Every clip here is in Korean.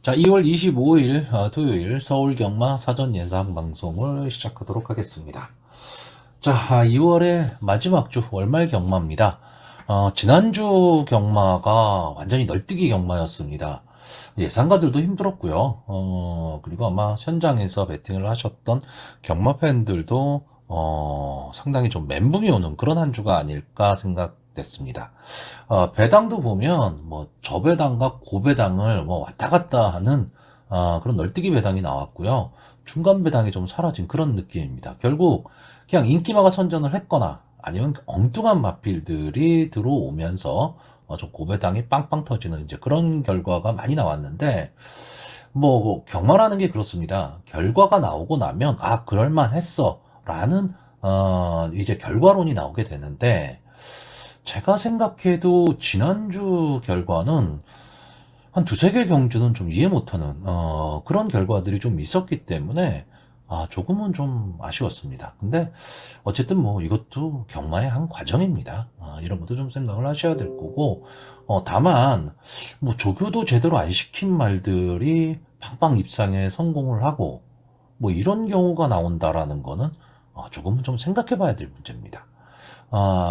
자, 2월 25일 토요일 서울 경마 사전 예상 방송을 시작하도록 하겠습니다. 자, 2월의 마지막 주 월말 경마입니다. 지난주 경마가 완전히 널뛰기 경마였습니다. 예상가들도 힘들었고요. 그리고 아마 현장에서 베팅을 하셨던 경마 팬들도 상당히 좀 멘붕이 오는 그런 한 주가 아닐까 생각됐습니다. 배당도 보면 뭐 저배당과 고배당을 뭐 왔다 갔다 하는 그런 널뛰기 배당이 나왔고요. 중간 배당이 좀 사라진 그런 느낌입니다. 결국 그냥 인기마가 선전을 했거나 아니면 엉뚱한 마필들이 들어오면서 좀 고배당이 빵빵 터지는 이제 그런 결과가 많이 나왔는데, 뭐 경마라는 게 그렇습니다. 결과가 나오고 나면 그럴만 했어 라는 이제 결과론이 나오게 되는데, 제가 생각해도 지난주 결과는 한 두세 개 경주는 좀 이해 못하는 그런 결과들이 좀 있었기 때문에 조금은 좀 아쉬웠습니다. 근데 어쨌든 뭐 이것도 경마의 한 과정입니다. 이런 것도 좀 생각을 하셔야 될 거고, 다만 뭐 조교도 제대로 안 시킨 말들이 팡팡 입상에 성공을 하고 뭐 이런 경우가 나온다라는 거는 조금은 좀 생각해 봐야 될 문제입니다.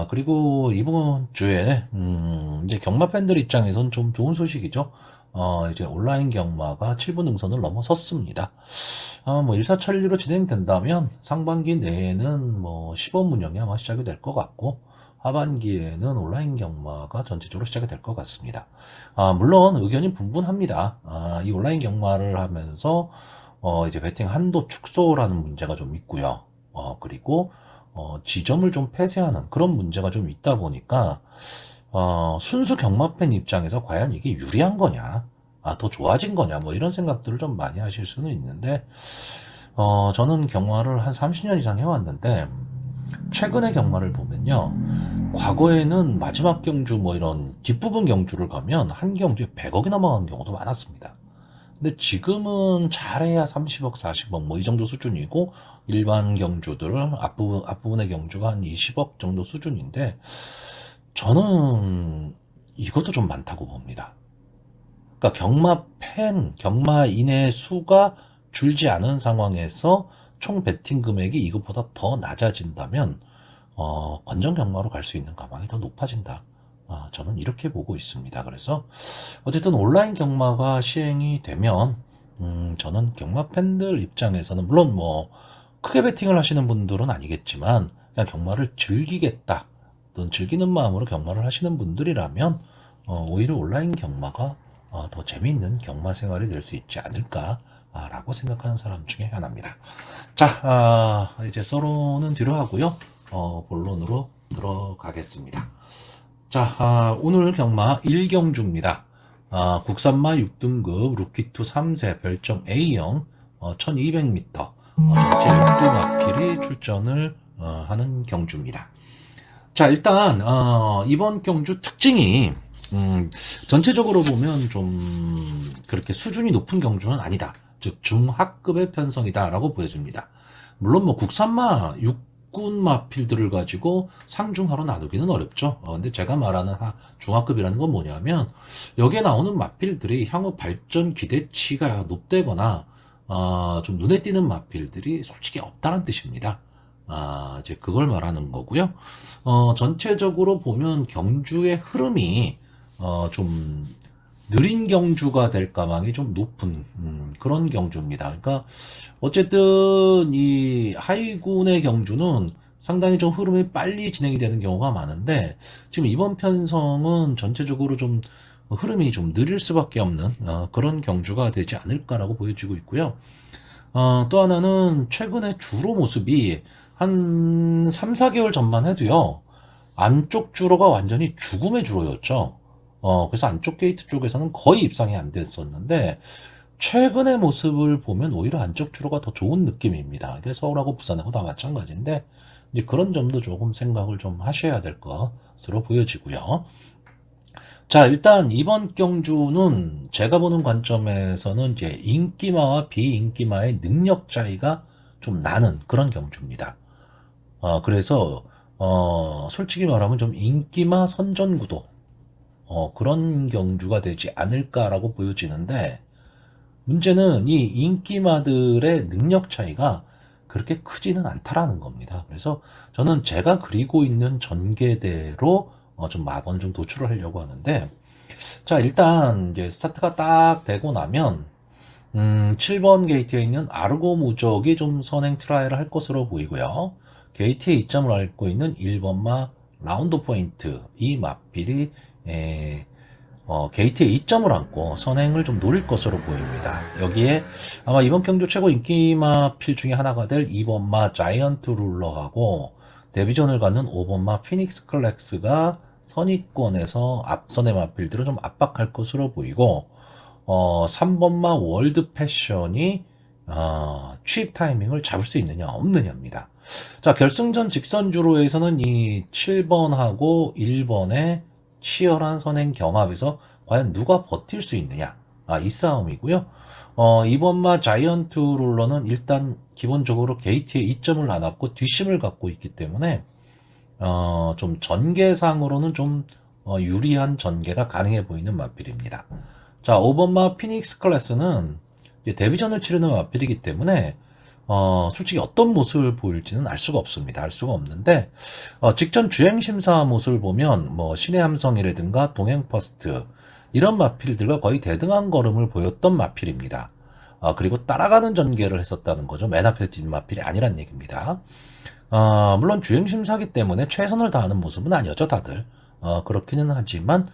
그리고 이번 주에, 이제 경마 팬들 입장에선 좀 좋은 소식이죠. 이제 온라인 경마가 7분 능선을 넘어섰습니다. 뭐 일사천리로 진행된다면 상반기 내에는 뭐 시범 운영이 아마 시작이 될 것 같고, 하반기에는 온라인 경마가 전체적으로 시작이 될 것 같습니다. 물론 의견이 분분합니다. 이 온라인 경마를 하면서, 이제 베팅 한도 축소라는 문제가 좀 있고요. 그리고 지점을 좀 폐쇄하는 그런 문제가 좀 있다 보니까 순수 경마팬 입장에서 과연 이게 유리한 거냐, 더 좋아진 거냐, 뭐 이런 생각들을 좀 많이 하실 수는 있는데, 저는 경마를 한 30년 이상 해왔는데 최근의 경마를 보면요, 과거에는 마지막 경주 뭐 이런 뒷부분 경주를 가면 한 경주에 100억이 넘어가는 경우도 많았습니다. 근데 지금은 잘해야 30억, 40억 뭐 이 정도 수준이고, 일반 경주들 앞부분의 경주가 한 20억 정도 수준인데, 저는 이것도 좀 많다고 봅니다. 그러니까 경마인의 수가 줄지 않은 상황에서 총 베팅 금액이 이것보다 더 낮아진다면 건전 경마로 갈 수 있는 가망이 더 높아진다. 저는 이렇게 보고 있습니다. 그래서 어쨌든 온라인 경마가 시행이 되면, 저는 경마 팬들 입장에서는 물론 뭐 크게 베팅을 하시는 분들은 아니겠지만 그냥 경마를 즐기겠다, 또는 즐기는 마음으로 경마를 하시는 분들이라면 오히려 온라인 경마가 더 재미있는 경마 생활이 될 수 있지 않을까라고 생각하는 사람 중에 하나입니다. 자, 이제 서론은 뒤로 하고요. 본론으로 들어가겠습니다. 자, 오늘 경마 1경주입니다. 국산마 6등급 루키2 3세 별정 A형 1200m 전체 12마필이 출전을 하는 경주입니다. 자, 일단 이번 경주 특징이, 전체적으로 보면 좀 그렇게 수준이 높은 경주는 아니다. 즉 중하급의 편성이다라고 보여집니다. 물론 뭐 국산마 육군 마필들을 가지고 상중하로 나누기는 어렵죠. 근데 제가 말하는 중하급이라는 건 뭐냐면, 여기에 나오는 마필들이 향후 발전 기대치가 높다거나 좀 눈에 띄는 마필들이 솔직히 없다는 뜻입니다. 이제 그걸 말하는 거고요. 전체적으로 보면 경주의 흐름이 좀 느린 경주가 될 가망이 좀 높은 그런 경주입니다. 그러니까 어쨌든 이 하위군의 경주는 상당히 좀 흐름이 빨리 진행이 되는 경우가 많은데, 지금 이번 편성은 전체적으로 좀 흐름이 좀 느릴 수밖에 없는 그런 경주가 되지 않을까라고 보여지고 있고요. 또 하나는 최근에 주로 모습이 한 3, 4개월 전만 해도요, 안쪽 주로가 완전히 죽음의 주로였죠. 그래서 안쪽 게이트 쪽에서는 거의 입상이 안 됐었는데, 최근의 모습을 보면 오히려 안쪽 주로가 더 좋은 느낌입니다. 이게 서울하고 부산하고 다 마찬가지인데, 이제 그런 점도 조금 생각을 좀 하셔야 될 것으로 보여지고요. 자, 일단 이번 경주는 제가 보는 관점에서는 이제 인기마와 비인기마의 능력 차이가 좀 나는 그런 경주입니다. 그래서 솔직히 말하면 좀 인기마 선전구도 그런 경주가 되지 않을까라고 보여지는데, 문제는 이 인기마들의 능력 차이가 그렇게 크지는 않다라는 겁니다. 그래서 저는 제가 그리고 있는 전개대로 좀 마번을 좀 도출을 하려고 하는데, 자, 일단 이제 스타트가 딱 되고 나면 7번 게이트에 있는 아르고 무적이 좀 선행 트라이를 할 것으로 보이고요. 게이트에 이점을 앓고 있는 1번마 라운드 포인트, 이 마필이 게이트에 이점을 안고 선행을 좀 노릴 것으로 보입니다. 여기에 아마 이번 경주 최고 인기 마필 중에 하나가 될 2번마 자이언트 룰러하고 데뷔전을 갖는 5번마 피닉스 클렉스가 선위권에서 앞선의 마필들을 좀 압박할 것으로 보이고, 3번마 월드 패션이 취입 타이밍을 잡을 수 있느냐 없느냐입니다. 자, 결승전 직선주로에서는 이 7번하고 1번의 치열한 선행 경합에서 과연 누가 버틸 수 있느냐, 이 싸움이고요. 2번마 자이언트 룰러는 일단 기본적으로 게이트에 이점을 나눴고 뒷심을 갖고 있기 때문에 좀 전개상으로는 좀 유리한 전개가 가능해 보이는 마필입니다. 자, 5번마 피닉스 클래스는 데뷔전을 치르는 마필이기 때문에 솔직히 어떤 모습을 보일지는 알 수가 없습니다. 알 수가 없는데, 직전 주행심사 모습을 보면 뭐 신의 함성이라든가 동행 퍼스트 이런 마필들과 거의 대등한 걸음을 보였던 마필입니다. 그리고 따라가는 전개를 했었다는 거죠. 맨 앞에 뛴 마필이 아니란 얘기입니다. 물론 주행심사기 때문에 최선을 다하는 모습은 아니었죠, 다들. 그렇기는 하지만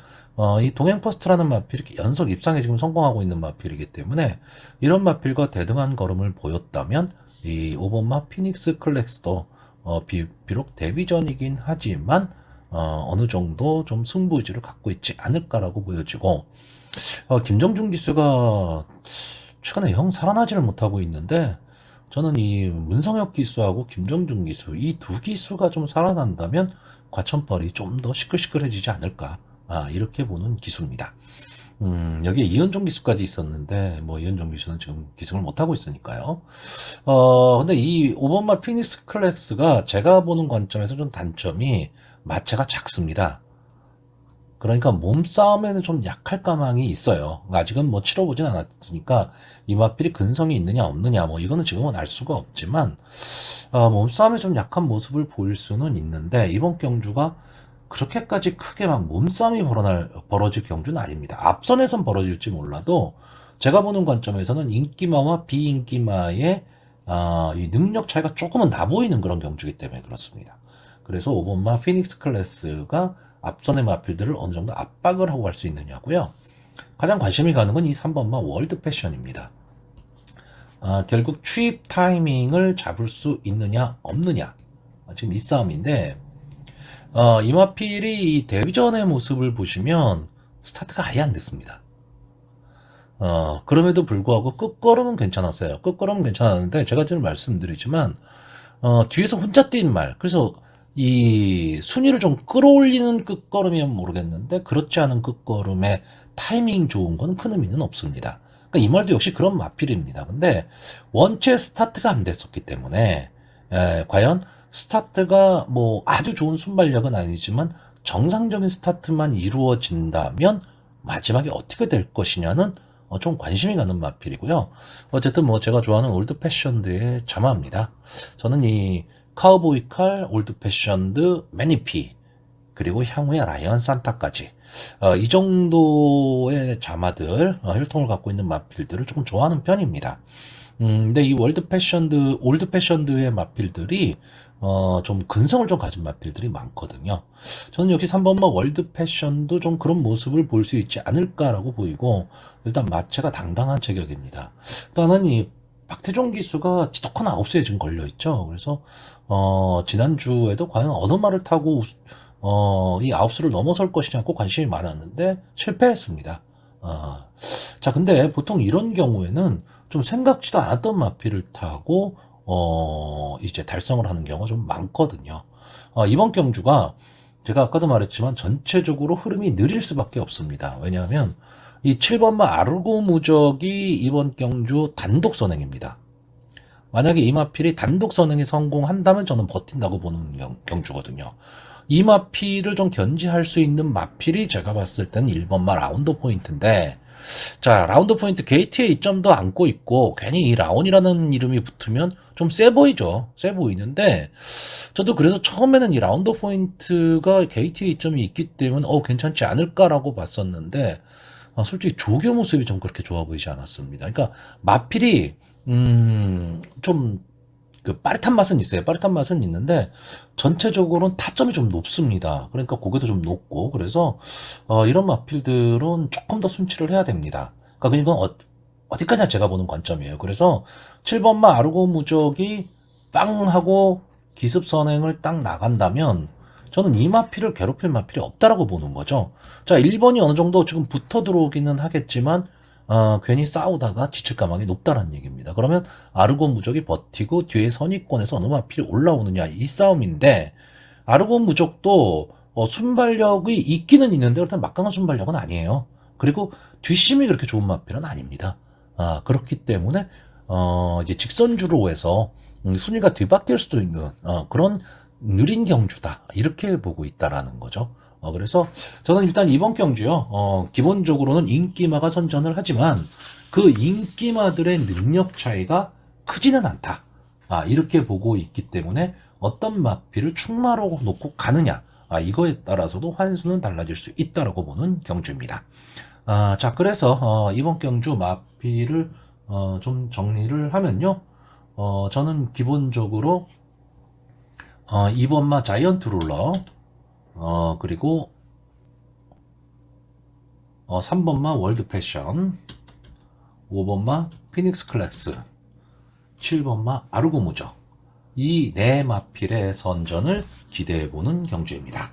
이 동행 퍼스트라는 마필이 연속 입상에 지금 성공하고 있는 마필이기 때문에 이런 마필과 대등한 걸음을 보였다면 이 5번마 피닉스 클렉스도 비록 데뷔전이긴 하지만 어느 정도 좀 승부의지를 갖고 있지 않을까라고 보여지고, 김정준 기수가 최근에 영 살아나지를 못하고 있는데, 저는 이 문성혁 기수하고 김정준 기수 이 두 기수가 좀 살아난다면 과천벌이 좀 더 시끌시끌해지지 않을까, 이렇게 보는 기수입니다. 여기에 이현종 기수까지 있었는데, 뭐, 이현종 기수는 지금 기승을 못하고 있으니까요. 근데 이 5번마 피닉스 클렉스가 제가 보는 관점에서 좀 단점이 마체가 작습니다. 그러니까 몸싸움에는 좀 약할 가망이 있어요. 아직은 뭐 치러보진 않았으니까 이 마필이 근성이 있느냐 없느냐 뭐 이거는 지금은 알 수가 없지만, 몸싸움에 좀 약한 모습을 보일 수는 있는데, 이번 경주가 그렇게까지 크게 막 몸싸움이 벌어질 경주는 아닙니다. 앞선에선 벌어질지 몰라도 제가 보는 관점에서는 인기마와 비인기마의 이 능력 차이가 조금은 나 보이는 그런 경주이기 때문에 그렇습니다. 그래서 5번마 피닉스 클래스가 앞선의 마필들을 어느 정도 압박을 하고 갈 수 있느냐고요. 가장 관심이 가는 건 이 3번마 월드 패션입니다. 결국 취입 타이밍을 잡을 수 있느냐 없느냐, 지금 이 싸움인데, 이마필이 이 데뷔전의 모습을 보시면 스타트가 아예 안 됐습니다. 그럼에도 불구하고 끝걸음은 괜찮았어요. 끝걸음은 괜찮았는데, 제가 지금 말씀드리지만 뒤에서 혼자 뛴 말, 그래서 이 순위를 좀 끌어올리는 끝걸음이면 모르겠는데 그렇지 않은 끝걸음에 타이밍 좋은 건 큰 의미는 없습니다. 그러니까 이 말도 역시 그런 마필입니다. 근데 원체 스타트가 안 됐었기 때문에 과연 스타트가 뭐 아주 좋은 순발력은 아니지만 정상적인 스타트만 이루어진다면 마지막에 어떻게 될 것이냐는 좀 관심이 가는 마필이고요. 어쨌든 뭐 제가 좋아하는 올드 패션드의 자마입니다. 저는 이 카우보이 칼, 올드 패션드, 매니피, 그리고 향후에 라이언 산타까지 이 정도의 자마들, 혈통을 갖고 있는 마필들을 조금 좋아하는 편입니다. 근데 이 올드 패션드의 마필들이 좀 근성을 좀 가진 마필들이 많거든요. 저는 역시 3번마 월드 패션도 좀 그런 모습을 볼 수 있지 않을까라고 보이고, 일단 마체가 당당한 체격입니다. 또는 이 박태종 기수가 지독한 9수에 지금 걸려있죠. 그래서 지난주에도 과연 어느 말을 타고 이 9수를 넘어설 것이냐고 관심이 많았는데 실패했습니다. 자, 근데 보통 이런 경우에는 좀 생각지도 않았던 마필을 타고 이제 달성을 하는 경우가 좀 많거든요. 이번 경주가 제가 아까도 말했지만 전체적으로 흐름이 느릴 수밖에 없습니다. 왜냐하면 이 7번마 아르고 무적이 이번 경주 단독 선행입니다. 만약에 이 마필이 단독 선행이 성공한다면 저는 버틴다고 보는 경주거든요. 이 마필을 좀 견지할 수 있는 마필이 제가 봤을 때는 1번마 라운드 포인트인데, 자, 라운드 포인트 게이트에 이점도 안고 있고, 괜히 이 라온이라는 이름이 붙으면 좀 세 보이죠. 세 보이는데, 저도 그래서 처음에는 이 라운드 포인트가 게이트에 이점이 있기 때문에, 괜찮지 않을까라고 봤었는데, 솔직히 조교 모습이 좀 그렇게 좋아 보이지 않았습니다. 그러니까, 마필이, 좀, 그 빠릿한 맛은 있어요. 빠릿한 맛은 있는데 전체적으로는 타점이 좀 높습니다. 그러니까 고개도 좀 높고 그래서 이런 마필들은 조금 더 순치를 해야 됩니다. 그러니까 이건 어디까지나 제가 보는 관점이에요. 그래서 7번마 아르고 무적이 빵 하고 기습 선행을 딱 나간다면 저는 이 마필을 괴롭힐 마필이 없다라고 보는 거죠. 자, 1번이 어느 정도 지금 붙어 들어오기는 하겠지만 괜히 싸우다가 지칠 가망이 높다라는 얘기입니다. 그러면 아르곤 무적이 버티고 뒤에 선위권에서 어느 마필이 올라오느냐 이 싸움인데 아르곤 무적도 순발력이 있기는 있는데 일단 막강한 순발력은 아니에요. 그리고 뒷심이 그렇게 좋은 마필은 아닙니다. 그렇기 때문에 이제 직선주로 해서 순위가 뒤바뀔 수도 있는 그런 느린 경주다 이렇게 보고 있다라는 거죠. 그래서 저는 일단 이번 경주요, 기본적으로는 인기마가 선전을 하지만 그 인기마들의 능력 차이가 크지는 않다. 이렇게 보고 있기 때문에 어떤 마필을 충마로 놓고 가느냐, 이거에 따라서도 환수는 달라질 수 있다라고 보는 경주입니다. 자, 그래서 이번 경주 마필을 좀 정리를 하면요, 저는 기본적으로 2번마 자이언트 룰러, 그리고 3번마 월드 패션, 5번마 피닉스 클래스, 7번마 아르고 무적, 이 네 마필의 선전을 기대해보는 경주입니다.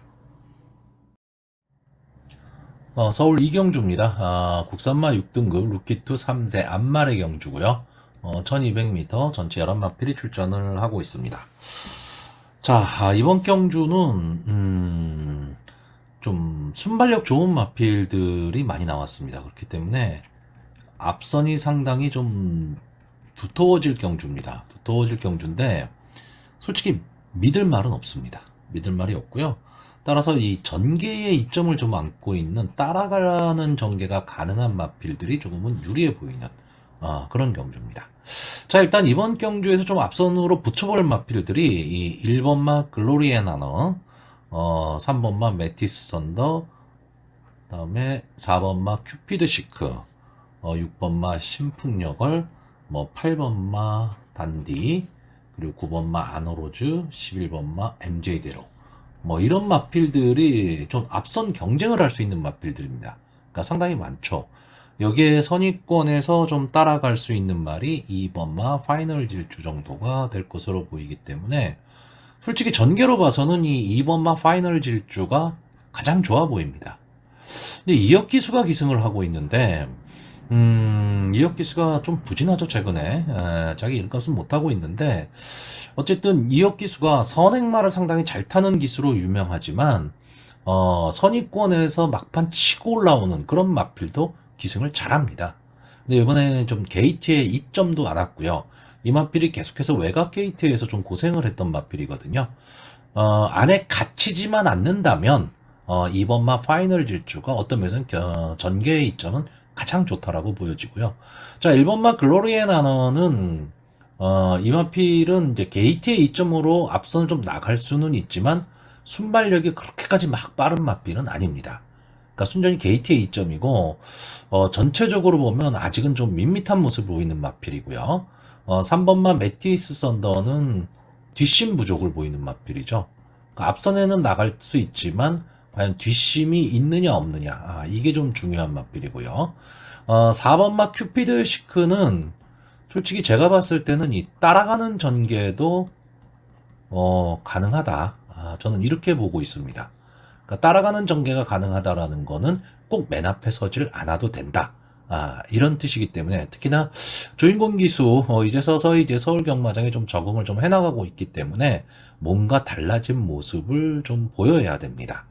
서울 이경주입니다. 국산마 6등급 루키2 3세 안말의 경주고요. 1200m 전체 11마필이 출전을 하고 있습니다. 자, 이번 경주는 좀 순발력 좋은 마필들이 많이 나왔습니다. 그렇기 때문에 앞선이 상당히 좀 두터워질 경주입니다. 두터워질 경주인데 솔직히 믿을 말은 없습니다. 믿을 말이 없고요. 따라서 이 전개의 이점을 좀 안고 있는 따라가는 전개가 가능한 마필들이 조금은 유리해 보이는 그런 경주입니다. 자, 일단 이번 경주에서 좀 앞선으로 붙여볼 마필들이 이 1번마 글로리앤 하너, 3번마 메티스 선더, 다음에 4번마 큐피드 시크, 6번마 신풍여걸, 8번마 단디, 그리고 9번마 아노로즈, 11번마 MJ대로, 이런 마필들이 좀 앞선 경쟁을 할 수 있는 마필들입니다. 그러니까 상당히 많죠. 여기에 선위권에서 좀 따라갈 수 있는 말이 2번마 파이널 질주 정도가 될 것으로 보이기 때문에 솔직히 전개로 봐서는 이 2번마 파이널 질주가 가장 좋아 보입니다. 근데 이혁기수가 기승을 하고 있는데 이혁기수가 좀 부진하죠. 최근에 자기 이름값은 못하고 있는데 어쨌든 이혁기수가 선행마를 상당히 잘 타는 기수로 유명하지만 선위권에서 막판 치고 올라오는 그런 마필도 기승을 잘합니다. 근데 이번에 좀 게이트에 이점도 안 왔고요. 이 마필이 계속해서 외곽 게이트에서 좀 고생을 했던 마필이거든요. 안에 갇히지만 않는다면 2번마 파이널 질주가 어떤 면에서는 전개의 이점은 가장 좋다라고 보여지고요. 자, 1번마 글로리앤 하너는 이 마필은 이제 게이트의 이점으로 앞선 좀 나갈 수는 있지만 순발력이 그렇게까지 막 빠른 마필은 아닙니다. 그러니까 순전히 게이트의 이점이고 전체적으로 보면 아직은 좀 밋밋한 모습을 보이는 마필이고요. 3번마 메티스 선더는 뒷심 부족을 보이는 마필이죠. 그러니까 앞선에는 나갈 수 있지만 과연 뒷심이 있느냐 없느냐, 이게 좀 중요한 마필이고요. 4번마 큐피드 시크는 솔직히 제가 봤을 때는 이 따라가는 전개도 가능하다. 저는 이렇게 보고 있습니다. 그러니까 따라가는 전개가 가능하다라는 거는 꼭 맨 앞에 서질 않아도 된다. 이런 뜻이기 때문에 특히나 조인공 기수 이제 서울 경마장에 좀 적응을 좀 해나가고 있기 때문에 뭔가 달라진 모습을 좀 보여야 됩니다.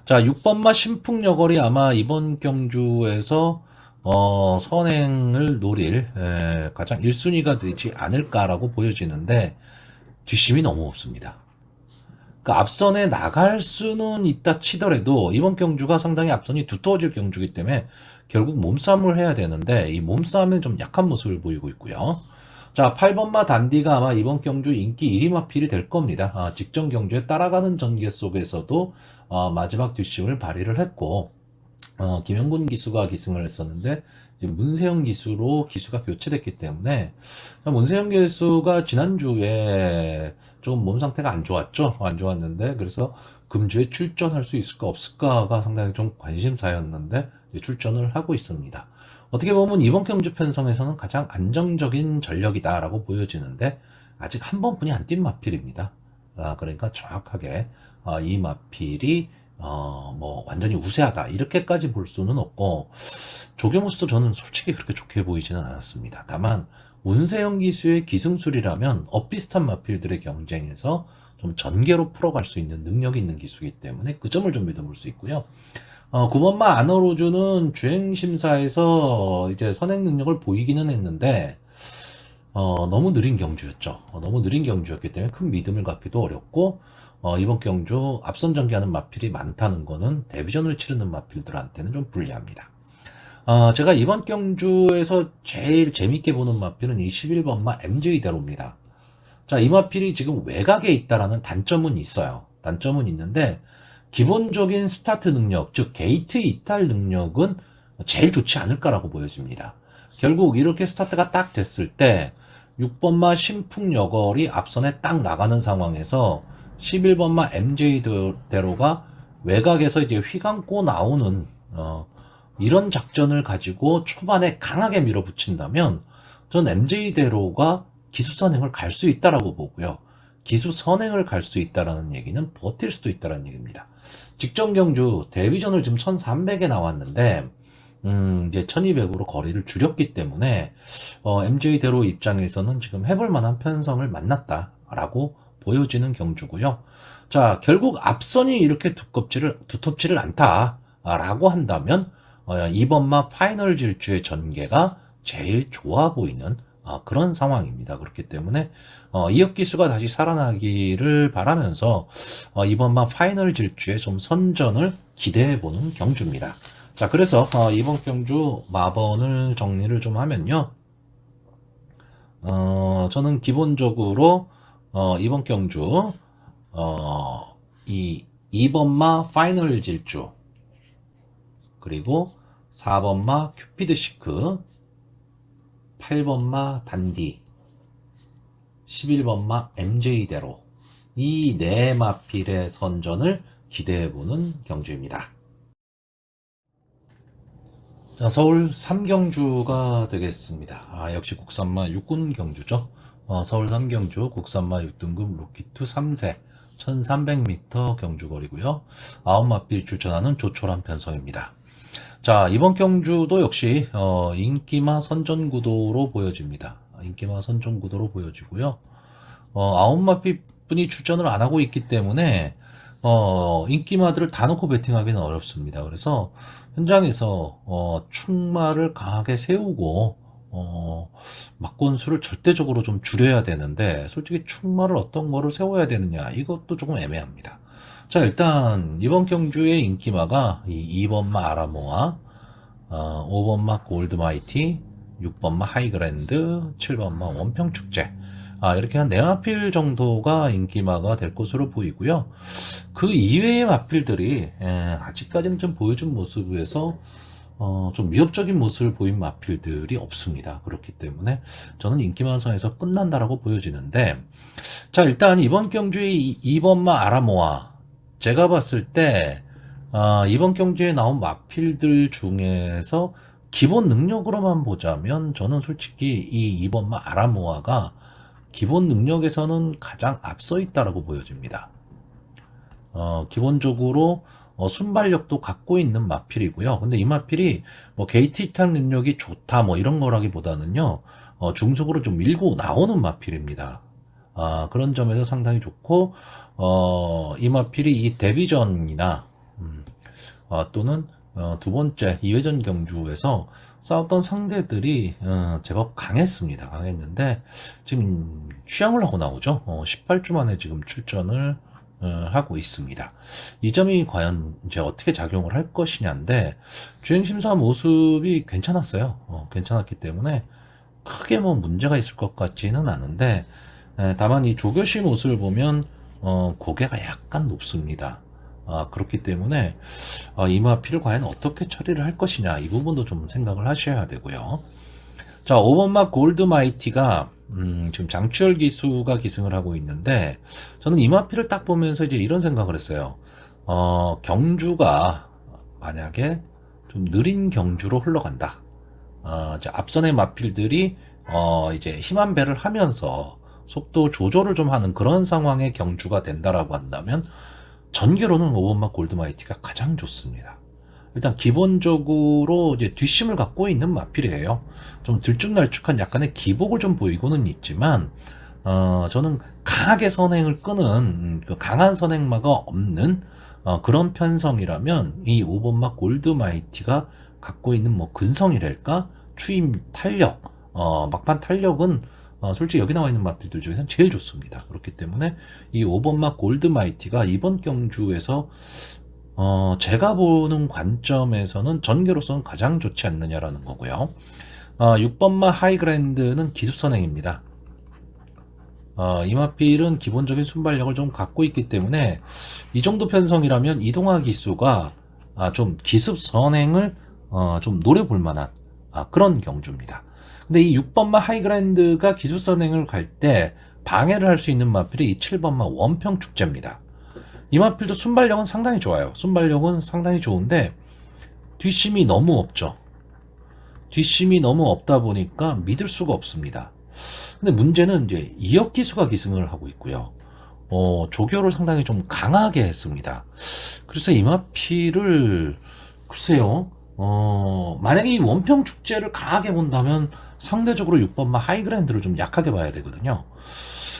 자, 6번마 신풍여걸이 아마 이번 경주에서 선행을 노릴 가장 1순위가 되지 않을까라고 보여지는데 뒷심이 너무 없습니다. 그 앞선에 나갈 수는 있다 치더라도 이번 경주가 상당히 앞선이 두터워질 경주이기 때문에 결국 몸싸움을 해야 되는데 이 몸싸움에 좀 약한 모습을 보이고 있고요. 자, 8번마 단디가 아마 이번 경주 인기 1위 마필이 될 겁니다. 직전 경주에 따라가는 전개 속에서도 마지막 뒷심을 발휘를 했고 김영곤 기수가 기승을 했었는데 이제 문세영 기수로 기수가 교체됐기 때문에 문세영 기수가 지난주에 조금 몸 상태가 안 좋았죠. 안 좋았는데 그래서 금주에 출전할 수 있을까 없을까가 상당히 좀 관심사였는데 이제 출전을 하고 있습니다. 어떻게 보면 이번 경주 편성에서는 가장 안정적인 전력이다라고 보여지는데 아직 한 번뿐이 안 뛴 마필입니다. 그러니까 정확하게 이 마필이 뭐 완전히 우세하다 이렇게까지 볼 수는 없고 조경우스도 저는 솔직히 그렇게 좋게 보이지는 않았습니다. 다만 문세영 기수의 기승술이라면 엇비슷한 마필들의 경쟁에서 좀 전개로 풀어갈 수 있는 능력이 있는 기수이기 때문에 그 점을 좀 믿어볼 수 있고요. 9번마 아너로즈는 주행심사에서 이제 선행 능력을 보이기는 했는데 너무 느린 경주였죠. 너무 느린 경주였기 때문에 큰 믿음을 갖기도 어렵고 이번 경주 앞선 전개하는 마필이 많다는 거는 데뷔전을 치르는 마필들한테는 좀 불리합니다. 제가 이번 경주에서 제일 재밌게 보는 마필은 이 11번마 MJ대로입니다. 자, 이 마필이 지금 외곽에 있다라는 단점은 있어요. 단점은 있는데 기본적인 스타트 능력, 즉 게이트 이탈 능력은 제일 좋지 않을까라고 보여집니다. 결국 이렇게 스타트가 딱 됐을 때 6번마 신풍여걸이 앞선에 딱 나가는 상황에서 11번마 MJ대로가 외곽에서 이제 휘감고 나오는 이런 작전을 가지고 초반에 강하게 밀어붙인다면 전 MJ대로가 기수 선행을 갈 수 있다라고 보고요. 기수 선행을 갈 수 있다라는 얘기는 버틸 수도 있다라는 얘기입니다. 직전 경주 데뷔전을 지금 1300에 나왔는데 이제 1200으로 거리를 줄였기 때문에 MJ대로 입장에서는 지금 해볼 만한 편성을 만났다라고 보여지는 경주고요. 자, 결국 앞선이 이렇게 두텁지를 않다라고 한다면 2번마 파이널 질주의 전개가 제일 좋아 보이는 그런 상황입니다. 그렇기 때문에 이혁 기수가 다시 살아나기를 바라면서 이번마 파이널 질주의 좀 선전을 기대해보는 경주입니다. 자, 그래서 이번 경주 마번을 정리를 좀 하면요. 저는 기본적으로 이번 경주 이 2번마 파이널 질주 그리고 4번마 큐피드 시크 8번마 단디 11번마 MJ대로 이 네 마필의 선전을 기대해보는 경주입니다. 자, 서울 3경주가 되겠습니다. 역시 국산마 6군 경주죠. 서울 3경주 국산마 6등급 루키2 3세 1300m 경주거리고요. 9마필 출전하는 조촐한 편성입니다. 자, 이번 경주도 역시 인기마 선전구도로 보여집니다. 인기마 선전구도로 보여지고요. 9마필 분이 출전을 안 하고 있기 때문에 인기마들을 다 놓고 배팅하기는 어렵습니다. 그래서 현장에서 충마를 강하게 세우고 막건수를 절대적으로 좀 줄여야 되는데 솔직히 충마를 어떤 거를 세워야 되느냐 이것도 조금 애매합니다. 자, 일단 이번 경주의 인기마가 2번마 아라모아 5번마 골드마이티 6번마 하이그랜드 7번마 원평축제 이렇게 한 4마필 정도가 인기마가 될 것으로 보이고요. 그 이외의 마필들이 아직까지는 좀 보여준 모습에서 좀 위협적인 모습을 보인 마필들이 없습니다. 그렇기 때문에 저는 인기마선에서 끝난다라고 보여지는데 자, 일단 이번 경주의 2번마 아라모아 제가 봤을 때 이번 경주에 나온 마필들 중에서 기본 능력으로만 보자면 저는 솔직히 이 2번마 아라모아가 기본 능력에서는 가장 앞서 있다라고 보여집니다. 기본적으로 순발력도 갖고 있는 마필이고요. 근데 이 마필이 뭐 게이트 이탈 능력이 좋다 뭐 이런 거라기보다는요 중속으로 좀 밀고 나오는 마필입니다. 그런 점에서 상당히 좋고 이 마필이 이 데뷔전이나 또는 두 번째 2회전 경주에서 싸웠던 상대들이 제법 강했습니다. 강했는데 지금 취향을 하고 나오죠. 18주 만에 지금 출전을 하고 있습니다. 이 점이 과연 이제 어떻게 작용을 할 것이냐인데, 주행 심사 모습이 괜찮았어요. 괜찮았기 때문에 크게 뭐 문제가 있을 것 같지는 않은데, 다만 이 조교시 모습을 보면 고개가 약간 높습니다. 그렇기 때문에 이 마피를 과연 어떻게 처리를 할 것이냐, 이 부분도 좀 생각을 하셔야 되고요. 자, 오번막 골드마이티가 지금 장추열 기수가 기승을 하고 있는데, 저는 이 마피를 딱 보면서 이제 이런 생각을 했어요. 경주가 만약에 좀 느린 경주로 흘러간다. 이제 앞선의 마필들이 이제 힘한 배를 하면서 속도 조절을 좀 하는 그런 상황의 경주가 된다라고 한다면, 전개로는 오번막 골드마이티가 가장 좋습니다. 일단 기본적으로 이제 뒷심을 갖고 있는 마필이에요. 좀 들쭉날쭉한 약간의 기복을 좀 보이고는 있지만, 저는 강하게 선행을 끄는 그 강한 선행마가 없는 그런 편성이라면 이 5번막 골드마이티가 갖고 있는 뭐 근성이랄까, 추임 탄력, 막판 탄력은 솔직히 여기 나와 있는 마필들 중에서는 제일 좋습니다. 그렇기 때문에 이 5번막 골드마이티가 이번 경주에서 제가 보는 관점에서는 전개로서는 가장 좋지 않느냐라는 거고요. 6번마 하이그랜드는 기습선행입니다. 이 마필은 기본적인 순발력을 좀 갖고 있기 때문에 이 정도 편성이라면 이동화 기수가 좀 기습선행을 좀 노려볼 만한 그런 경주입니다. 근데 이 6번마 하이그랜드가 기습선행을 갈 때 방해를 할 수 있는 마필이 이 7번마 원평축제입니다. 이 마필도 순발력은 상당히 좋아요. 순발력은 상당히 좋은데 뒷심이 너무 없죠. 뒷심이 너무 없다 보니까 믿을 수가 없습니다. 근데 문제는 이제 이역 기수가 기승을 하고 있고요. 조교를 상당히 좀 강하게 했습니다. 그래서 이 마필을 글쎄요. 만약에 이 원평 축제를 강하게 본다면 상대적으로 6번마 하이그랜드를 좀 약하게 봐야 되거든요.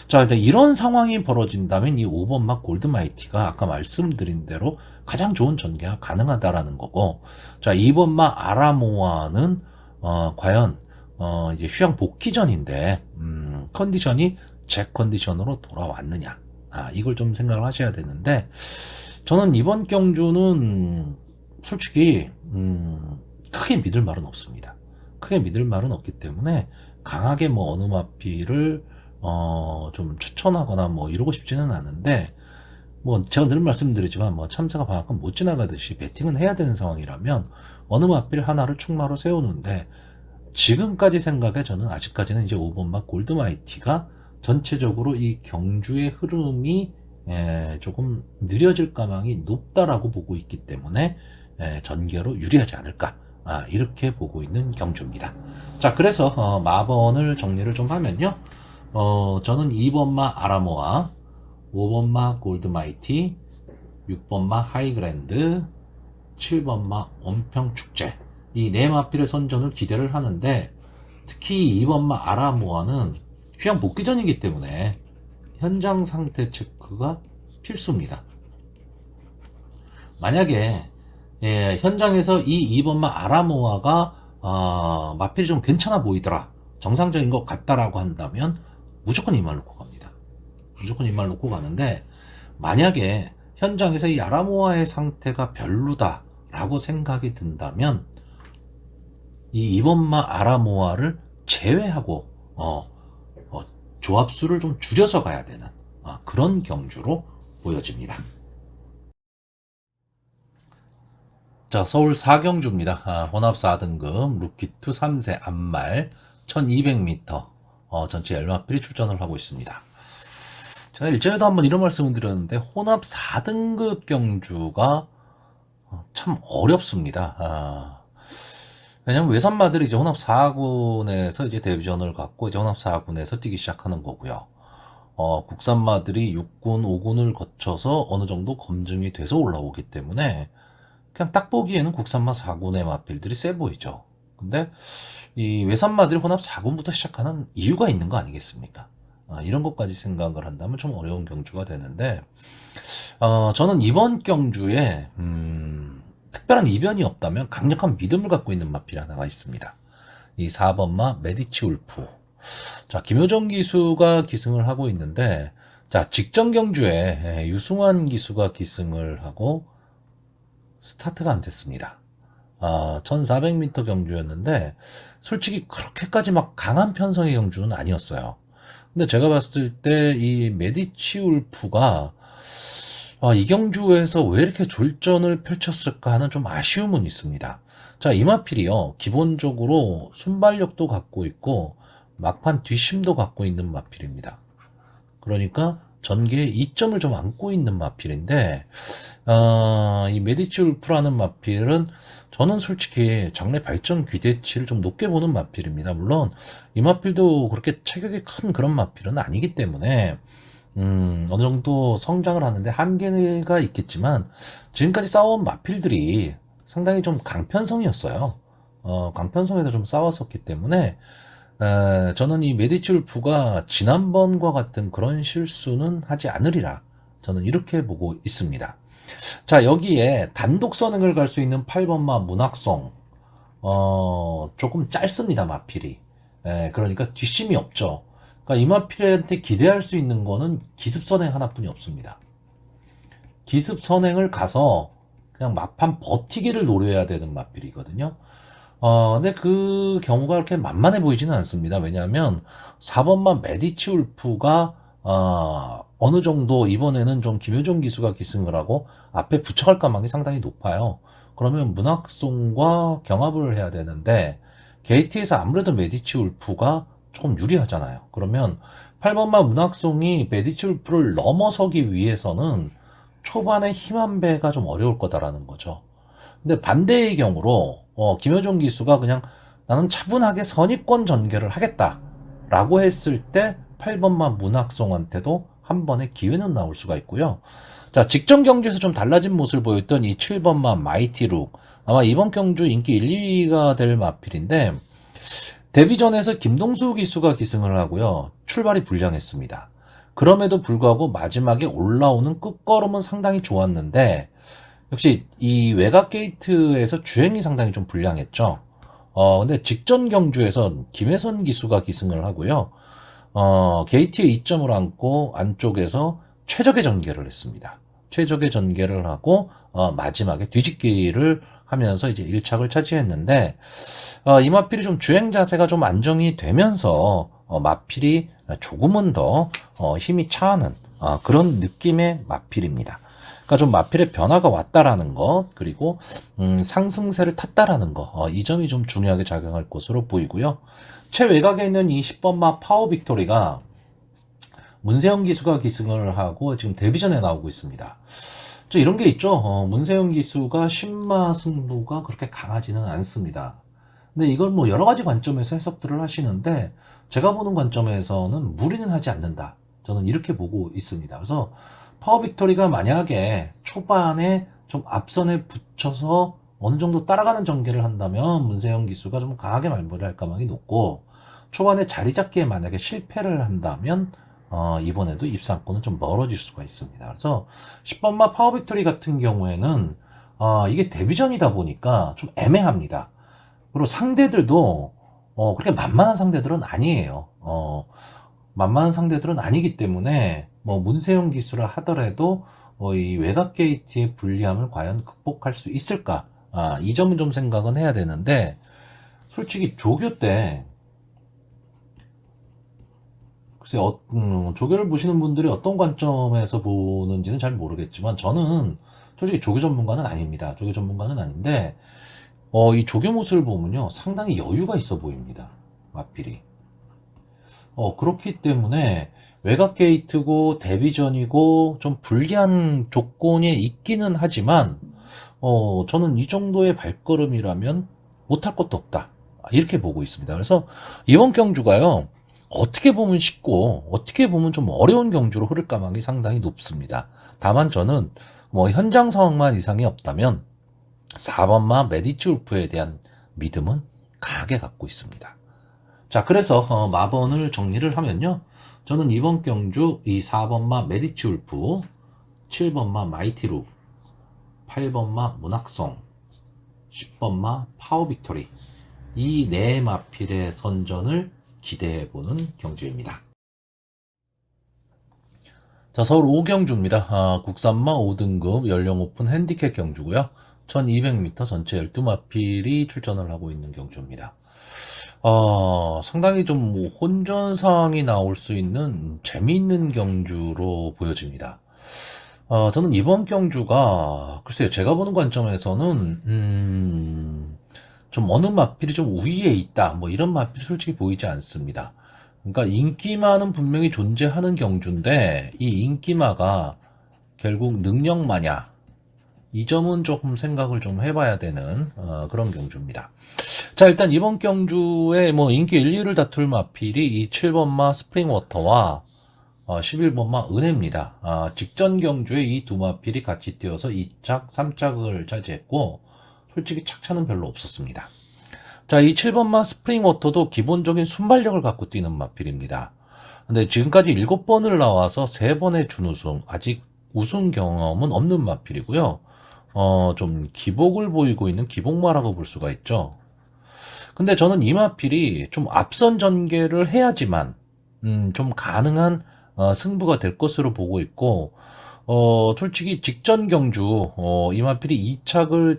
자, 이제 이런 상황이 벌어진다면 이 5번막 골드마이티가 아까 말씀드린 대로 가장 좋은 전개가 가능하다라는 거고, 자, 2번막 아라모아는 과연 이제 휴양 복귀전인데 컨디션이 제 컨디션으로 돌아왔느냐, 이걸 좀 생각을 하셔야 되는데, 저는 이번 경주는 솔직히 크게 믿을 말은 없습니다. 크게 믿을 말은 없기 때문에 강하게 뭐 어느 마피를 좀 추천하거나 뭐 이러고 싶지는 않은데, 뭐 제가 늘 말씀드리지만 뭐 참새가 방앗간 못 지나가듯이 배팅은 해야 되는 상황이라면 어느 마필 하나를 축마로 세우는데, 지금까지 생각에 저는 아직까지는 이제 5번막 골드마이티가 전체적으로 이 경주의 흐름이 조금 느려질 가망이 높다라고 보고 있기 때문에 전개로 유리하지 않을까, 이렇게 보고 있는 경주입니다. 자, 그래서 마번을 정리를 좀 하면요, 저는 2번마 아라모아, 5번마 골드마이티, 6번마 하이그랜드, 7번마 원평축제, 이 네 마필의 선전을 기대를 하는데, 특히 2번마 아라모아는 휴양 복귀전이기 때문에 현장 상태 체크가 필수입니다. 만약에 현장에서 이 2번마 아라모아가 마필이 좀 괜찮아 보이더라, 정상적인 것 같다라고 한다면 무조건 이 말 놓고 갑니다. 무조건 이 말 놓고 가는데, 만약에 현장에서 이 아라모아의 상태가 별로다라고 생각이 든다면 이 2번마 아라모아를 제외하고 조합수를 좀 줄여서 가야 되는 그런 경주로 보여집니다. 자, 서울 4경주입니다. 혼합 4등급 루키2 3세 암말 1200m 전체 10마필이 출전을 하고 있습니다. 제가 일전에도 한번 이런 말씀을 드렸는데, 혼합 4등급 경주가 참 어렵습니다. 왜냐면 외산마들이 이제 혼합 4군에서 이제 데뷔전을 갖고 이제 혼합 4군에서 뛰기 시작하는 거고요. 국산마들이 6군, 5군을 거쳐서 어느 정도 검증이 돼서 올라오기 때문에 그냥 딱 보기에는 국산마 4군의 마필들이 세 보이죠. 근데 이 외산마들이 혼합 4군부터 시작하는 이유가 있는 거 아니겠습니까? 이런 것까지 생각을 한다면 좀 어려운 경주가 되는데, 저는 이번 경주에 특별한 이변이 없다면 강력한 믿음을 갖고 있는 마필 하나가 있습니다. 이 4번마 메디치 울프. 자, 김효정 기수가 기승을 하고 있는데, 자, 직전 경주에 유승환 기수가 기승을 하고 스타트가 안 됐습니다. 1400m 경주였는데 솔직히 그렇게까지 막 강한 편성의 경주는 아니었어요. 근데 제가 봤을 때 이 메디치 울프가 이 경주에서 왜 이렇게 졸전을 펼쳤을까 하는 좀 아쉬움은 있습니다. 자, 이마필이요. 기본적으로 순발력도 갖고 있고 막판 뒷심도 갖고 있는 마필입니다. 그러니까 전개에 이점을 좀 안고 있는 마필인데 이 메디치 울프라는 마필은 저는 솔직히 장래 발전 기대치를 좀 높게 보는 마필입니다. 물론 이 마필도 그렇게 체격이 큰 그런 마필은 아니기 때문에 어느 정도 성장을 하는데 한계가 있겠지만 지금까지 싸워온 마필들이 상당히 좀 강편성이었어요. 강편성에서 좀 싸웠었기 때문에 저는 이 메디치 울프가 지난번과 같은 그런 실수는 하지 않으리라 저는 이렇게 보고 있습니다. 자, 여기에 단독 선행을 갈 수 있는 8번마 문학송 조금 짧습니다, 마필이. 그러니까 뒷심이 없죠. 그러니까 이 마필한테 기대할 수 있는 거는 기습 선행 하나뿐이 없습니다. 기습 선행을 가서 그냥 막판 버티기를 노려야 되는 마필이거든요. 근데 그 경우가 그렇게 만만해 보이지는 않습니다. 왜냐하면 4번만 메디치 울프가 어느 정도 이번에는 좀 김효정 기수가 기승을 하고 앞에 붙여갈 가망이 상당히 높아요. 그러면 문학송과 경합을 해야 되는데 게이트에서 아무래도 메디치 울프가 조금 유리하잖아요. 그러면 8번만 문학송이 메디치 울프를 넘어서기 위해서는 초반에 힘 한 배가 좀 어려울 거다라는 거죠. 근데 반대의 경우로 김효정 기수가 그냥 나는 차분하게 선입권 전개를 하겠다라고 했을 때 8번만 문학송한테도 한 번의 기회는 나올 수가 있고요. 자, 직전 경주에서 좀 달라진 모습을 보였던 이 7번만 마이티룩 아마 이번 경주 인기 1, 2위가 될 마필인데 데뷔전에서 김동수 기수가 기승을 하고요. 출발이 불량했습니다. 그럼에도 불구하고 마지막에 올라오는 끝걸음은 상당히 좋았는데 역시 이 외곽 게이트에서 주행이 상당히 좀 불량했죠. 근데 직전 경주에서 김혜선 기수가 기승을 하고요. 게이트에 2점을 안고 안쪽에서 최적의 전개를 했습니다. 최적의 전개를 하고 마지막에 뒤집기를 하면서 이제 1착을 차지했는데 이마필이 좀 주행 자세가 좀 안정이 되면서 마필이 조금은 더 힘이 차는 그런 느낌의 마필입니다. 그러니까 좀 마필의 변화가 왔다라는 것 그리고 상승세를 탔다라는 거 이 점이 좀 중요하게 작용할 것으로 보이고요. 최외곽에 있는 이 10번마 파워 빅토리가 문세영 기수가 기승을 하고 지금 데뷔전에 나오고 있습니다. 이런 게 있죠. 문세영 기수가 신마 승부가 그렇게 강하지는 않습니다. 근데 이걸 뭐 여러 가지 관점에서 해석들을 하시는데 제가 보는 관점에서는 무리는 하지 않는다. 저는 이렇게 보고 있습니다. 그래서 파워 빅토리가 만약에 초반에 좀 앞선에 붙여서 어느 정도 따라가는 전개를 한다면 문세영 기수가 좀 강하게 말벌이할 가망이 높고 초반에 자리 잡기에 만약에 실패를 한다면 이번에도 입상권은 좀 멀어질 수가 있습니다. 그래서 10번마 파워 빅토리 같은 경우에는 이게 데뷔전이다 보니까 좀 애매합니다. 그리고 상대들도 그렇게 만만한 상대들은 아니에요. 만만한 상대들은 아니기 때문에 뭐 문세영 기수라 하더라도 이 외곽 게이트의 불리함을 과연 극복할 수 있을까? 이 점은 좀 생각은 해야 되는데 솔직히 조교 때 글쎄 조교를 보시는 분들이 어떤 관점에서 보는지는 잘 모르겠지만 저는 솔직히 조교 전문가는 아닙니다. 조교 전문가는 아닌데 이 조교 모습을 보면요 상당히 여유가 있어 보입니다. 마필이. 그렇기 때문에 외곽 게이트고 데뷔전이고 좀 불리한 조건에 있기는 하지만 저는 이 정도의 발걸음이라면 못할 것도 없다. 이렇게 보고 있습니다. 그래서 이번 경주가요. 어떻게 보면 쉽고 어떻게 보면 좀 어려운 경주로 흐를 가망이 상당히 높습니다. 다만 저는 뭐 현장 상황만 이상이 없다면 4번마 메디치 울프에 대한 믿음은 강하게 갖고 있습니다. 자, 그래서 마번을 정리를 하면요. 저는 이번 경주 이 4번마 메디치 울프, 7번마 마이티룩, 8번마 문학송, 10번마 파워 빅토리 이 네 마필의 선전을 기대해보는 경주입니다. 자, 서울 5경주입니다. 국산마 5등급 연령 오픈 핸디캡 경주고요. 1200m 전체 12마필이 출전을 하고 있는 경주입니다. 상당히 좀 혼전상이 나올 수 있는 재미있는 경주로 보여집니다. 저는 이번 경주가 글쎄요, 제가 보는 관점에서는 좀 어느 마필이 좀 우위에 있다, 뭐 이런 마필이 솔직히 보이지 않습니다. 그러니까 인기마는 분명히 존재하는 경주인데 이 인기마가 결국 능력마냐, 이 점은 조금 생각을 좀 해봐야 되는 그런 경주입니다. 자, 일단 이번 경주에 뭐 인기 1, 2를 다툴 마필이 이 7번마 스프링워터와 11번마 은혜입니다. 직전 경주에 이 두 마필이 같이 뛰어서 2착, 3착을 차지했고 솔직히 착차는 별로 없었습니다. 자, 이 7번마 스프링워터도 기본적인 순발력을 갖고 뛰는 마필입니다. 근데 지금까지 7번을 나와서 3번의 준우승, 아직 우승 경험은 없는 마필이고요. 좀 기복을 보이고 있는 기복마라고 볼 수가 있죠. 근데 저는 이 마필이 좀 앞선 전개를 해야지만 좀 가능한 승부가 될 것으로 보고 있고, 솔직히 직전 경주 이 마필이 2착을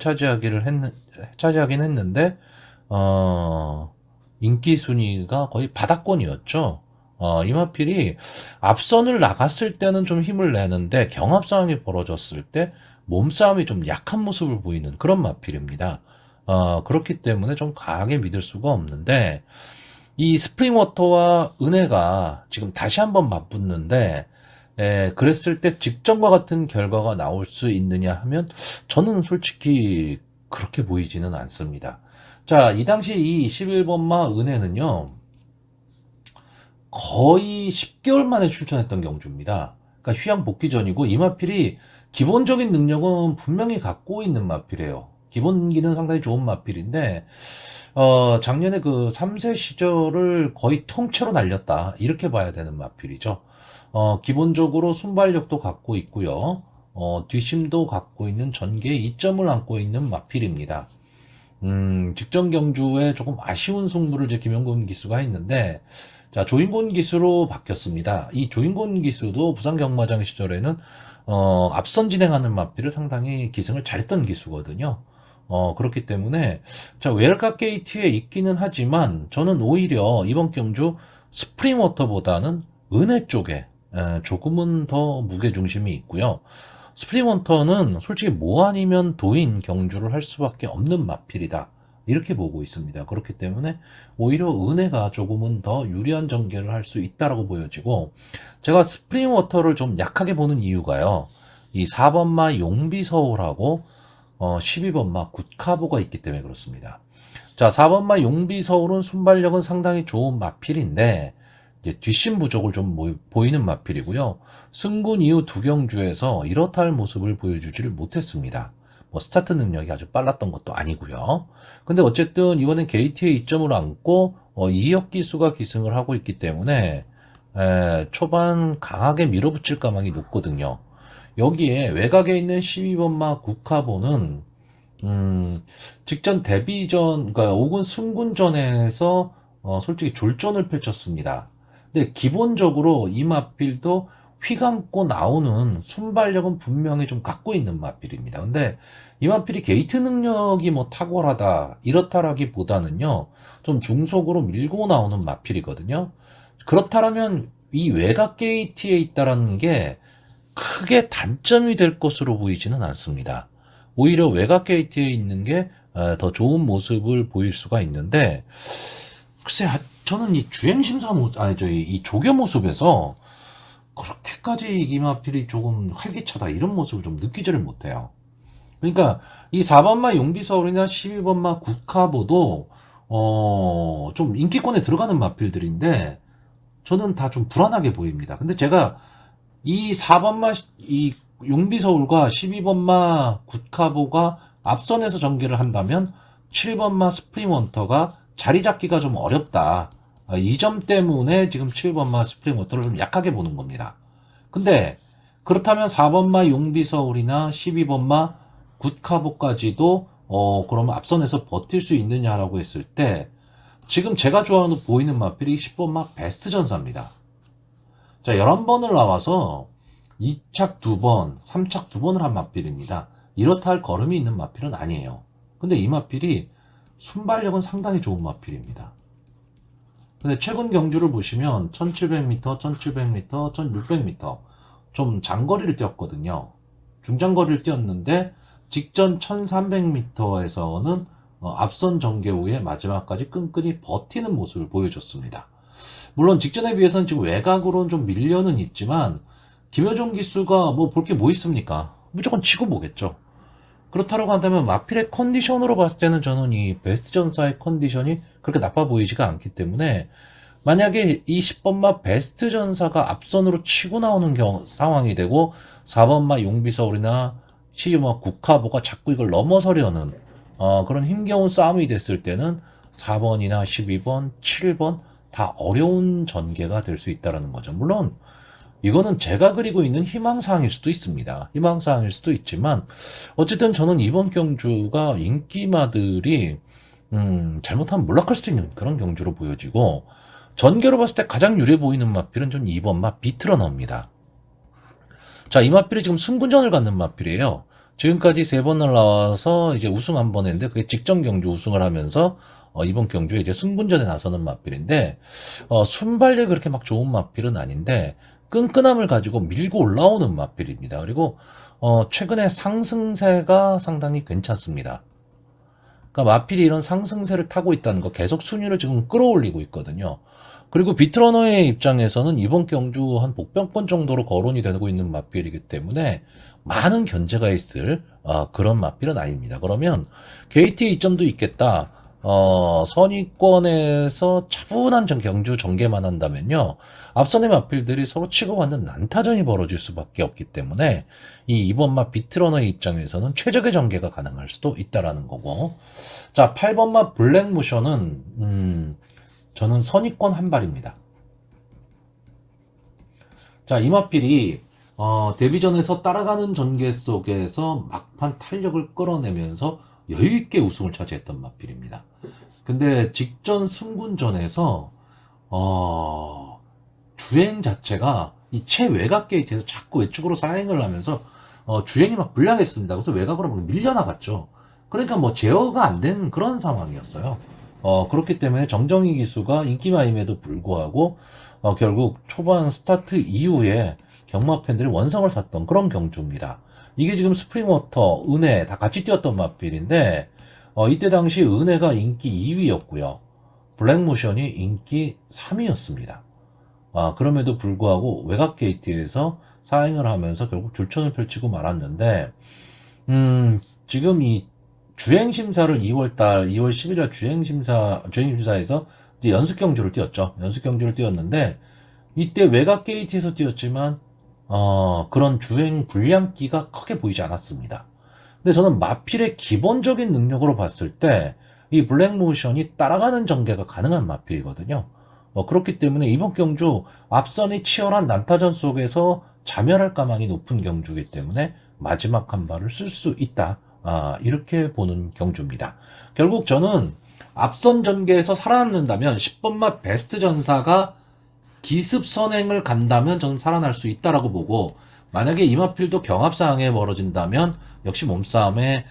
차지하긴 했는데 인기 순위가 거의 바닥권이었죠. 이 마필이 앞선을 나갔을 때는 좀 힘을 내는데 경합 상황이 벌어졌을 때 몸싸움이 좀 약한 모습을 보이는 그런 마필입니다. 그렇기 때문에 좀 강하게 믿을 수가 없는데, 이 스프링워터와 은혜가 지금 다시 한번 맞붙는데, 그랬을 때 직전과 같은 결과가 나올 수 있느냐 하면 저는 솔직히 그렇게 보이지는 않습니다. 자, 이 당시 이 11번마 은혜는요, 거의 10개월 만에 출전했던 경주입니다. 그러니까 휴양 복귀 전이고 이 마필이 기본적인 능력은 분명히 갖고 있는 마필이에요. 기본기는 상당히 좋은 마필인데 작년에 그 3세 시절을 거의 통째로 날렸다, 이렇게 봐야 되는 마필이죠. 기본적으로 순발력도 갖고 있고요. 뒷심도 갖고 있는 전개에 이점을 안고 있는 마필입니다. 직전 경주에 조금 아쉬운 승부를 이제 김영곤 기수가 했는데, 자, 조인곤 기수로 바뀌었습니다. 이 조인곤 기수도 부산 경마장 시절에는 앞선 진행하는 마필을 상당히 기승을 잘했던 기수거든요. 그렇기 때문에 자, 외곽 게이트에 있기는 하지만 저는 오히려 이번 경주 스프링워터보다는 은혜 쪽에 조금은 더 무게 중심이 있고요. 스프링워터는 솔직히 뭐 아니면 도인 경주를 할 수밖에 없는 마필이다, 이렇게 보고 있습니다. 그렇기 때문에 오히려 은혜가 조금은 더 유리한 전개를 할 수 있다라고 보여지고, 제가 스프링워터를 좀 약하게 보는 이유가요, 이 4번마 용비서울하고 12번마 굿카보가 있기 때문에 그렇습니다. 자, 4번마 용비서울은 순발력은 상당히 좋은 마필인데 이제 뒷심 부족을 좀 보이는 마필이고요. 승군 이후 두 경주에서 이렇다 할 모습을 보여주지를 못했습니다. 뭐 스타트 능력이 아주 빨랐던 것도 아니고요. 근데 어쨌든 이번엔 게이트에 이점을 안고 이역 기수가 기승을 하고 있기 때문에 초반 강하게 밀어붙일 가망이 높거든요. 여기에 외곽에 있는 12번마 국카보는 직전 데뷔전, 그러니까 5군 승군전에서 솔직히 졸전을 펼쳤습니다. 근데 기본적으로 이 마필도 휘감고 나오는 순발력은 분명히 좀 갖고 있는 마필입니다. 근데 이 마필이 게이트 능력이 뭐 탁월하다, 이렇다라기보다는요, 좀 중속으로 밀고 나오는 마필이거든요. 그렇다면 이 외곽 게이트에 있다라는 게 크게 단점이 될 것으로 보이지는 않습니다. 오히려 외곽 게이트에 있는 게 더 좋은 모습을 보일 수가 있는데, 글쎄, 저는 이 주행심사 이 조교 모습에서 그렇게까지 이마필이 조금 활기차다, 이런 모습을 좀 느끼지를 못해요. 그러니까 이 4번마 용비서울이나 12번마 국카보도 좀 인기권에 들어가는 마필들인데 저는 다 좀 불안하게 보입니다. 근데 제가 이 4번마 이 용비서울과 12번마 굿카보가 앞선에서 전개를 한다면 7번마 스프링워터가 자리 잡기가 좀 어렵다, 이 점 때문에 지금 7번마 스프링워터를 좀 약하게 보는 겁니다. 근데 그렇다면 4번마 용비서울이나 12번마 굿카보까지도 그러면 앞선에서 버틸 수 있느냐라고 했을 때 지금 제가 좋아하는 보이는 마필이 10번마 베스트 전사입니다. 자, 11번을 나와서 2착 2번, 3착 2번을 한 마필입니다. 이렇다 할 걸음이 있는 마필은 아니에요. 근데 이 마필이 순발력은 상당히 좋은 마필입니다. 근데 최근 경주를 보시면 1700m, 1700m, 1600m 좀 장거리를 뛰었거든요. 중장거리를 뛰었는데 직전 1300m에서는 앞선 전개 후에 마지막까지 끈끈이 버티는 모습을 보여줬습니다. 물론 직전에 비해서는 지금 외곽으로는 좀 밀려는 있지만 김효종 기수가 뭐 볼 게 뭐 있습니까? 무조건 치고 보겠죠. 그렇다고 한다면 마필의 컨디션으로 봤을 때는 저는 이 베스트 전사의 컨디션이 그렇게 나빠 보이지가 않기 때문에 만약에 이 10번마 베스트 전사가 앞선으로 치고 나오는 상황이 되고 4번마 용비서울이나 시유마 국카보가 자꾸 이걸 넘어서려는 그런 힘겨운 싸움이 됐을 때는 4번이나 12번, 7번 다 어려운 전개가 될 수 있다는 거죠. 물론 이거는 제가 그리고 있는 희망사항일 수도 있습니다. 희망사항일 수도 있지만 어쨌든 저는 이번 경주가 인기마들이 잘못하면 몰락할 수도 있는 그런 경주로 보여지고 전개로 봤을 때 가장 유리해 보이는 마필은 전 2번마 비트러너입니다. 자, 이 마필이 지금 승군전을 갖는 마필이에요. 지금까지 3번을 나와서 이제 우승 한 번 했는데 그게 직전 경주 우승을 하면서 이번 경주에 이제 승군전에 나서는 마필인데 순발력이 그렇게 막 좋은 마필은 아닌데 끈끈함을 가지고 밀고 올라오는 마필입니다. 그리고 최근에 상승세가 상당히 괜찮습니다. 그러니까 마필이 이런 상승세를 타고 있다는 거 계속 순위를 지금 끌어올리고 있거든요. 그리고 비트러너의 입장에서는 이번 경주 한 복병권 정도로 거론이 되고 있는 마필이기 때문에 많은 견제가 있을 그런 마필은 아닙니다. 그러면 게이트의 이점도 있겠다. 선의권에서 차분한 경주 전개만 한다면요. 앞선의 마필들이 서로 치고받는 난타전이 벌어질 수밖에 없기 때문에 이 2번마 비트러너의 입장에서는 최적의 전개가 가능할 수도 있다라는 거고. 자, 8번마 블랙모션은 저는 선의권 한 발입니다. 자, 이 마필이 데뷔전에서 따라가는 전개 속에서 막판 탄력을 끌어내면서 여유있게 우승을 차지했던 마필입니다. 근데 직전 승군전에서 주행 자체가 이 최외곽 게이트에서 자꾸 외쪽으로 사행을 하면서 주행이 막 불량했습니다. 그래서 외곽으로 막 밀려나갔죠. 그러니까 뭐 제어가 안 되는 그런 상황이었어요. 그렇기 때문에 정정희 기수가 인기마임에도 불구하고 결국 초반 스타트 이후에 경마 팬들이 원성을 샀던 그런 경주입니다. 이게 지금 스프링워터, 은혜 다 같이 뛰었던 마필인데 이때 당시 은혜가 인기 2위였고요. 블랙모션이 인기 3위였습니다. 그럼에도 불구하고 외곽 게이트에서 사행을 하면서 결국 줄천을 펼치고 말았는데 지금 이 주행심사를 2월 11일 주행심사에서 연습 경주를 뛰었죠. 연습 경주를 뛰었는데 이때 외곽 게이트에서 뛰었지만 그런 주행 불량기가 크게 보이지 않았습니다. 근데 저는 마필의 기본적인 능력으로 봤을 때 이 블랙모션이 따라가는 전개가 가능한 마필이거든요. 그렇기 때문에 이번 경주 앞선이 치열한 난타전 속에서 자멸할 가망이 높은 경주이기 때문에 마지막 한 발을 쓸 수 있다. 이렇게 보는 경주입니다. 결국 저는 앞선 전개에서 살아남는다면 10번마 베스트 전사가 기습 선행을 간다면 저는 살아날 수 있다라고 보고 만약에 이마필도 경합상황에 벌어진다면 역시 몸싸움에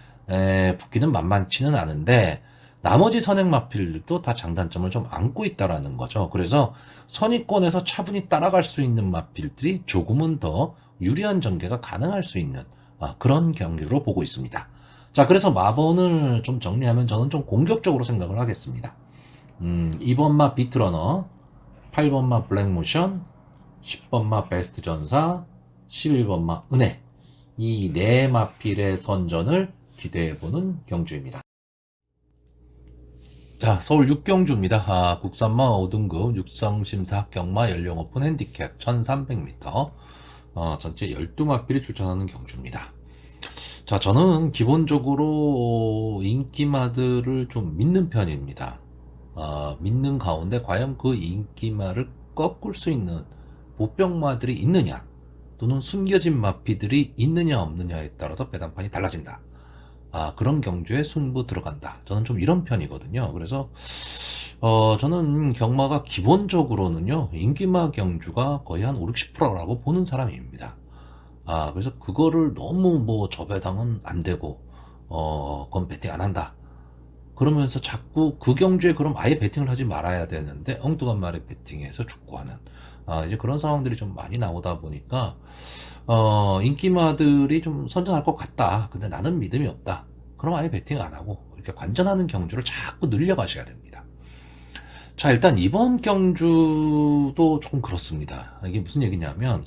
붙기는 만만치는 않은데 나머지 선행 마필들도 다 장단점을 좀 안고 있다라는 거죠. 그래서 선의권에서 차분히 따라갈 수 있는 마필들이 조금은 더 유리한 전개가 가능할 수 있는 그런 경기로 보고 있습니다. 자, 그래서 마번을 좀 정리하면 저는 좀 공격적으로 생각을 하겠습니다. 2번마 비트러너, 8번마 블랙모션, 10번마 베스트 전사, 11번마 은혜. 이 네 마필의 선전을 기대해보는 경주입니다. 자, 서울 6경주입니다. 국산마 5등급 육성심사 경마 연령 오픈 핸디캡 1300m. 전체 12마필이 출전하는 경주입니다. 자, 저는 기본적으로 인기마들을 좀 믿는 편입니다. 믿는 가운데 과연 그 인기마를 꺾을 수 있는 보병마들이 있느냐 또는 숨겨진 마피들이 있느냐 없느냐에 따라서 배당판이 달라진다. 그런 경주에 승부 들어간다. 저는 좀 이런 편이거든요. 그래서 저는 경마가 기본적으로는요 인기마 경주가 거의 한 5, 60%라고 보는 사람입니다. 그래서 그거를 너무 뭐 저 배당은 안 되고, 그건 베팅 안 한다. 그러면서 자꾸 그 경주에 그럼 아예 베팅을 하지 말아야 되는데 엉뚱한 말에 베팅해서 축구하는 이제 그런 상황들이 좀 많이 나오다 보니까 인기마들이 좀 선전할 것 같다. 근데 나는 믿음이 없다. 그럼 아예 베팅 안 하고 이렇게 관전하는 경주를 자꾸 늘려가셔야 됩니다. 자, 일단 이번 경주도 조금 그렇습니다. 이게 무슨 얘기냐면,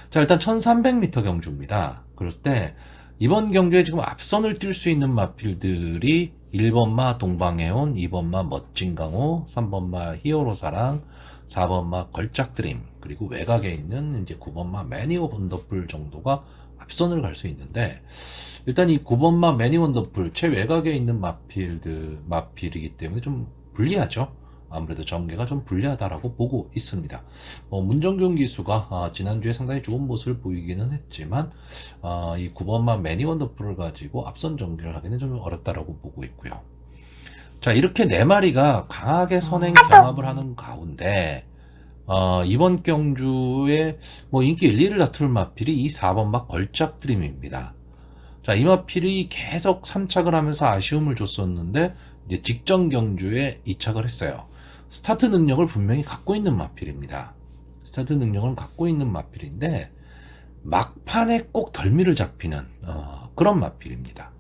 자, 일단 1300m 경주입니다. 그럴 때 이번 경주에 지금 앞선을 뛸 수 있는 마필들이 1번마 동방해온, 2번마 멋진강호, 3번마 히어로사랑, 4번마 걸작드림, 그리고 외곽에 있는 이제 9번마 매니 오브 원더풀 정도가 앞선을 갈 수 있는데, 일단 이 9번마 매니 원더풀 최외곽에 있는 마필이기 때문에 좀 불리하죠. 아무래도 전개가 좀 불리하다라고 보고 있습니다. 문정균 기수가 지난주에 상당히 좋은 모습을 보이기는 했지만 이 9번만 매니 원더풀을 가지고 앞선 전개를 하기는 좀 어렵다라고 보고 있고요. 자, 이렇게 네 마리가 강하게 선행 경합을 하는 가운데 이번 경주에 뭐 인기 1, 2를 다툴 마필이 이 4번마 걸작드림입니다. 자, 이 마필이 계속 3착을 하면서 아쉬움을 줬었는데 이제 직전 경주에 2착을 했어요. 스타트 능력을 분명히 갖고 있는 마필입니다. 스타트 능력을 갖고 있는 마필인데 막판에 꼭 덜미를 잡히는 그런 마필입니다.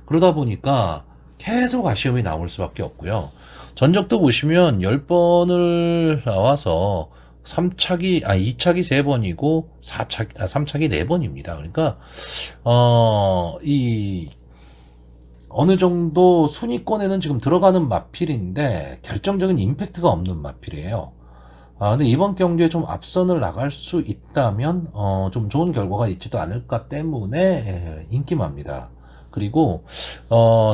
그러다 보니까 계속 아쉬움이 나올 수밖에 없고요. 전적도 보시면 10번을 나와서 2착이 3번이고 3착이 4번입니다. 그러니까 어느 정도 순위권에는 지금 들어가는 마필인데 결정적인 임팩트가 없는 마필이에요. 근데 이번 경기에 좀 앞선을 나갈 수 있다면 좀 좋은 결과가 있지도 않을까 때문에 인기마입니다. 그리고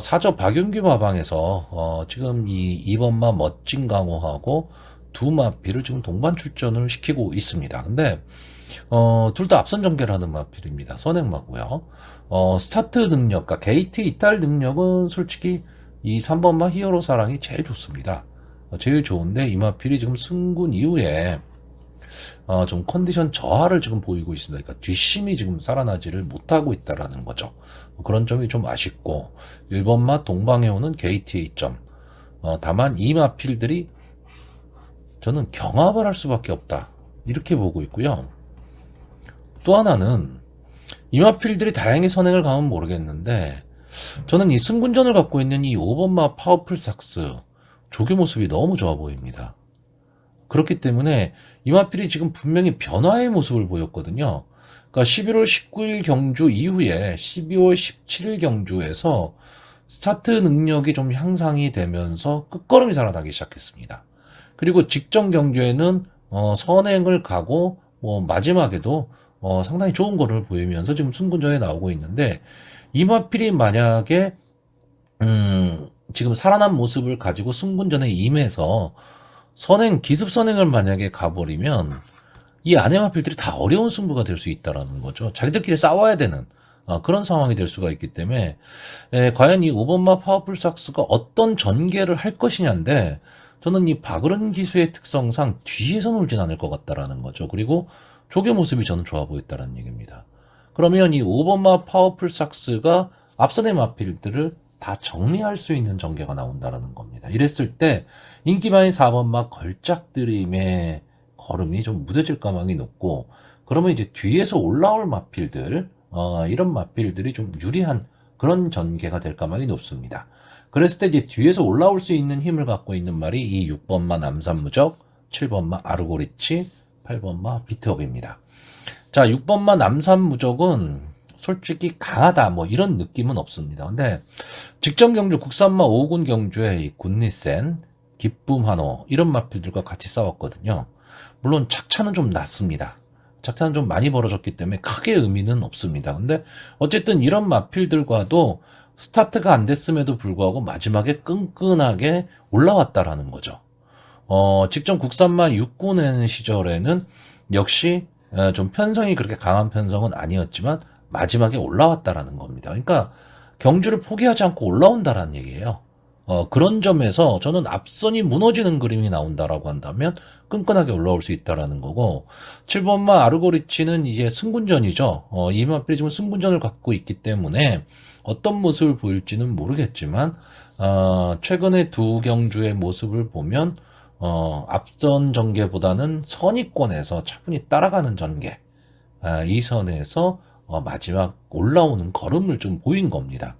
사저 박윤규 마방에서 지금 이 2번마 멋진 강호하고 두 마필을 지금 동반 출전을 시키고 있습니다. 근데 둘 다 앞선 전개를 하는 마필입니다. 선행마고요. 스타트 능력, 그러니까 게이트 이탈 능력은 솔직히 이 3번마 히어로 사랑이 제일 좋습니다. 제일 좋은데 이 마필이 지금 승군 이후에 좀 컨디션 저하를 지금 보이고 있습니다. 그러니까 뒷심이 지금 살아나지를 못하고 있다라는 거죠. 그런 점이 좀 아쉽고 1번마 동방에 오는 게이트의 2점. 다만 이 마필들이 저는 경합을 할 수밖에 없다. 이렇게 보고 있고요. 또 하나는 이 마필들이 다행히 선행을 가면 모르겠는데 저는 이 승군전을 갖고 있는 이 5번마 파워풀 삭스 조교 모습이 너무 좋아 보입니다. 그렇기 때문에 이 마필이 지금 분명히 변화의 모습을 보였거든요. 그러니까 11월 19일 경주 이후에 12월 17일 경주에서 스타트 능력이 좀 향상이 되면서 끝걸음이 살아나기 시작했습니다. 그리고 직전 경주에는 선행을 가고 뭐 마지막에도 상당히 좋은 거를 보이면서 지금 승군전에 나오고 있는데 이 마필이 만약에 지금 살아난 모습을 가지고 승군전에 임해서 기습 선행을 만약에 가버리면 이 안의 마필들이 다 어려운 승부가 될 수 있다라는 거죠. 자기들끼리 싸워야 되는 그런 상황이 될 수가 있기 때문에 과연 이 5번마 파워풀 삭스가 어떤 전개를 할 것이냐인데 저는 이 박으른 기수의 특성상 뒤에서 놀진 않을 것 같다라는 거죠. 그리고 조교 모습이 저는 좋아 보였다는 얘기입니다. 그러면 이 5번마 파워풀 삭스가 앞선의 마필들을 다 정리할 수 있는 전개가 나온다는 겁니다. 이랬을 때 인기마인 4번마 걸작드림의 걸음이 좀 무뎌질 가망이 높고 그러면 이제 뒤에서 올라올 마필들 이런 마필들이 좀 유리한 그런 전개가 될 가망이 높습니다. 그랬을 때 이제 뒤에서 올라올 수 있는 힘을 갖고 있는 말이 이 6번마 남산무적, 7번마 아르고리치, 8번마 비트업입니다. 자, 6번마 남산무적은 솔직히 강하다 뭐 이런 느낌은 없습니다. 근데 직전 경주 국산마 5군 경주에 이 굿니센, 기쁨한호 이런 마필들과 같이 싸웠거든요. 물론 착차는 좀 낮습니다. 착차는 좀 많이 벌어졌기 때문에 크게 의미는 없습니다. 근데 어쨌든 이런 마필들과도 스타트가 안 됐음에도 불구하고 마지막에 끈끈하게 올라왔다라는 거죠. 직전 국산마 6군의 시절에는 역시 좀 편성이 그렇게 강한 편성은 아니었지만 마지막에 올라왔다라는 겁니다. 그러니까 경주를 포기하지 않고 올라온다라는 얘기예요. 그런 점에서 저는 앞선이 무너지는 그림이 나온다라고 한다면 끈끈하게 올라올 수 있다라는 거고, 7번마 아르고리치는 이제 승군전이죠. 이 마필이 지금 승군전을 갖고 있기 때문에 어떤 모습을 보일지는 모르겠지만, 최근에 두 경주의 모습을 보면, 앞선 전개보다는 선위권에서 차분히 따라가는 전개, 이 선에서 마지막 올라오는 걸음을 좀 보인 겁니다.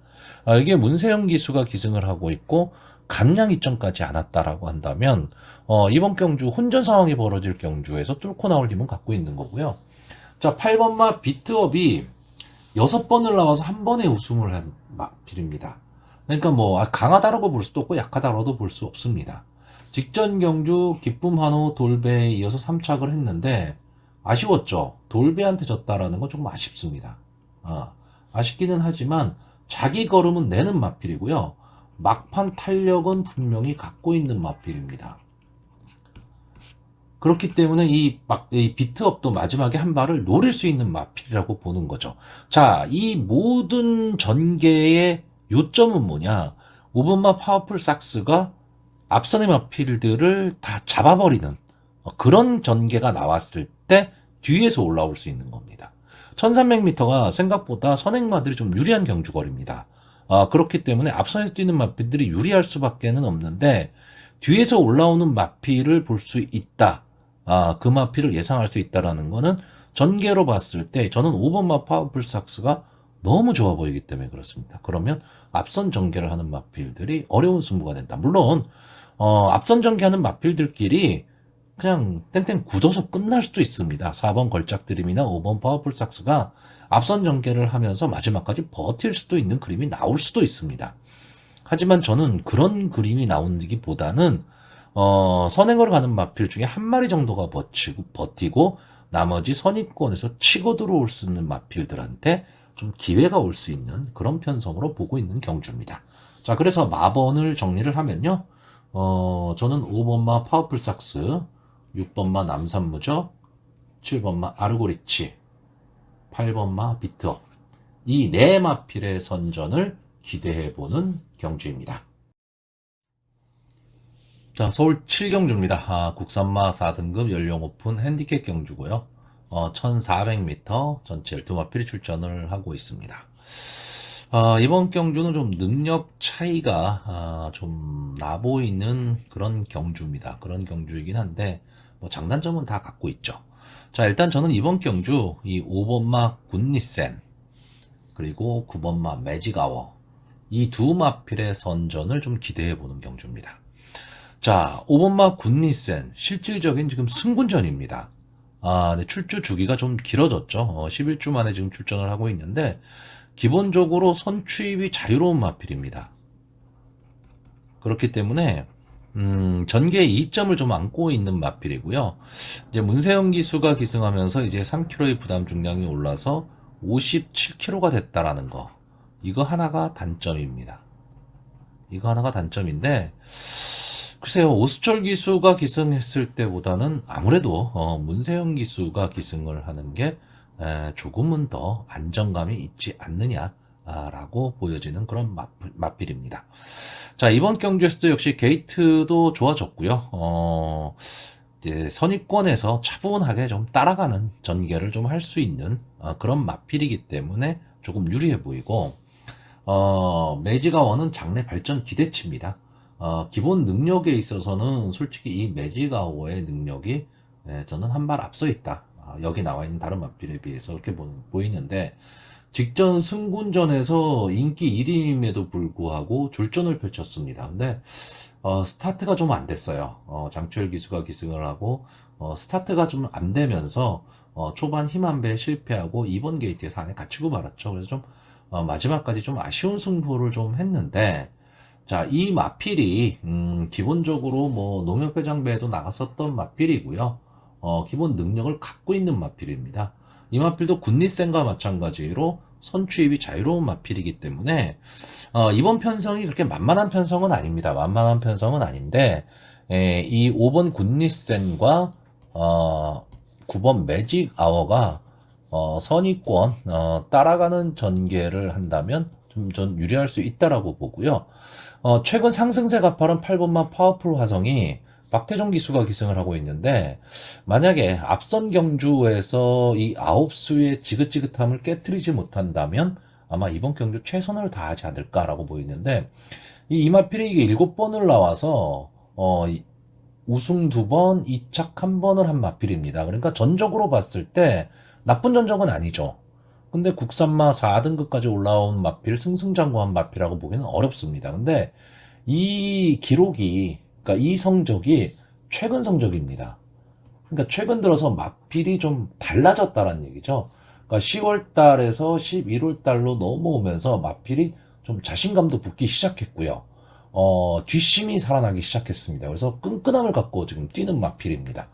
이게 문세영 기수가 기승을 하고 있고 감량 이점까지 않았다라고 한다면 이번 경주 혼전 상황이 벌어질 경주에서 뚫고 나올 힘은 갖고 있는 거고요. 자, 8번마 비트업이 6번을 나와서 한 번에 우승을 한 마필입니다. 그러니까 뭐 강하다라고 볼 수도 없고 약하다라고도 볼 수 없습니다. 직전 경주 기쁨 한호 돌배에 이어서 3착을 했는데 아쉬웠죠. 돌배한테 졌다라는 건 조금 아쉽습니다. 아쉽기는 하지만 자기 걸음은 내는 마필이고요. 막판 탄력은 분명히 갖고 있는 마필입니다. 그렇기 때문에 이 비트업도 마지막에 한 발을 노릴 수 있는 마필이라고 보는 거죠. 자, 이 모든 전개의 요점은 뭐냐? 5번마 파워풀 삭스가 앞선의 마필들을 다 잡아버리는 그런 전개가 나왔을 때 뒤에서 올라올 수 있는 겁니다. 1300m가 생각보다 선행마들이 좀 유리한 경주거리입니다. 그렇기 때문에 앞선에서 뛰는 마필들이 유리할 수밖에는 없는데 뒤에서 올라오는 마필을 볼 수 있다. 그 마필을 예상할 수 있다라는 거는 전개로 봤을 때 저는 5번마 파워풀 삭스가 너무 좋아 보이기 때문에 그렇습니다. 그러면 앞선 전개를 하는 마필들이 어려운 승부가 된다. 물론 앞선 전개하는 마필들끼리 그냥 땡땡 굳어서 끝날 수도 있습니다. 4번 걸작드림이나 5번 파워풀 삭스가 앞선 전개를 하면서 마지막까지 버틸 수도 있는 그림이 나올 수도 있습니다. 하지만 저는 그런 그림이 나오기보다는 선행을 가는 마필 중에 한 마리 정도가 버티고 나머지 선입권에서 치고 들어올 수 있는 마필들한테 좀 기회가 올 수 있는 그런 편성으로 보고 있는 경주입니다. 자, 그래서 마번을 정리를 하면요. 저는 5번마 파워풀 삭스, 6번마 남산무적, 7번마 아르고리치, 8번마 비트업, 이 네 마필의 선전을 기대해보는 경주입니다. 자, 서울 7경주입니다. 국산마 4등급 연령 오픈 핸디캡 경주고요. 1400m 전체 12마필이 출전을 하고 있습니다. 이번 경주는 좀 능력 차이가 좀 나보이는 그런 경주입니다. 그런 경주이긴 한데 뭐 장단점은 다 갖고 있죠. 자, 일단 저는 이번 경주 이 5번마 굿니센 그리고 9번마 매직아워 이 두 마필의 선전을 좀 기대해보는 경주입니다. 자, 5번마 굿니센 실질적인 지금 승군전입니다. 네, 출주 주기가 좀 길어졌죠. 11주 만에 지금 출전을 하고 있는데 기본적으로 선취입이 자유로운 마필입니다. 그렇기 때문에 전개의 이점을 좀 안고 있는 마필이고요. 이제 문세영 기수가 기승하면서 이제 3kg의 부담 중량이 올라서 57kg가 됐다라는 거. 이거 하나가 단점입니다. 이거 하나가 단점인데 글쎄요, 오수철 기수가 기승했을 때보다는 아무래도 문세영 기수가 기승을 하는 게 조금은 더 안정감이 있지 않느냐라고 보여지는 그런 마필입니다. 자, 이번 경주에서도 역시 게이트도 좋아졌고요. 이제 선입권에서 차분하게 좀 따라가는 전개를 좀 할 수 있는 그런 마필이기 때문에 조금 유리해 보이고 매지가워는 장래 발전 기대치입니다. 기본 능력에 있어서는 솔직히 이 매지가워의 능력이 저는 한 발 앞서 있다. 여기 나와 있는 다른 마필에 비해서 그렇게 보이는데 직전 승군전에서 인기 1위임에도 불구하고 졸전을 펼쳤습니다. 근데 스타트가 좀 안 됐어요. 장추열 기수가 기승을 하고 스타트가 좀 안 되면서 초반 힘 한 배 실패하고 2번 게이트에서 안에 갇히고 말았죠. 그래서 좀 마지막까지 좀 아쉬운 승부를 좀 했는데 자, 이 마필이 기본적으로 뭐 농협회장배에도 나갔었던 마필이고요. 기본 능력을 갖고 있는 마필입니다. 이 마필도 굿니센과 마찬가지로 선취입이 자유로운 마필이기 때문에 이번 편성이 그렇게 만만한 편성은 아닙니다. 만만한 편성은 아닌데 이 5번 굿니센과 9번 매직아워가 선의권 따라가는 전개를 한다면 좀 전 유리할 수 있다라고 보고요. 최근 상승세 가파른 8번마 파워풀 화성이 박태종 기수가 기승을 하고 있는데, 만약에 앞선 경주에서 이 9수의 지긋지긋함을 깨뜨리지 못한다면 아마 이번 경주 최선을 다하지 않을까라고 보이는데, 이 이마필이 이게 7번을 나와서 우승 2번, 2착 1번을 한 마필입니다. 그러니까 전적으로 봤을 때 나쁜 전적은 아니죠. 근데 국산마 4등급까지 올라온 마필, 승승장구한 마필이라고 보기는 어렵습니다. 근데 이 기록이, 그러니까 이 성적이 최근 성적입니다. 그러니까 최근 들어서 마필이 좀 달라졌다는 얘기죠. 그러니까 10월 달에서 11월 달로 넘어오면서 마필이 좀 자신감도 붙기 시작했고요. 뒷심이 살아나기 시작했습니다. 그래서 끈끈함을 갖고 지금 뛰는 마필입니다.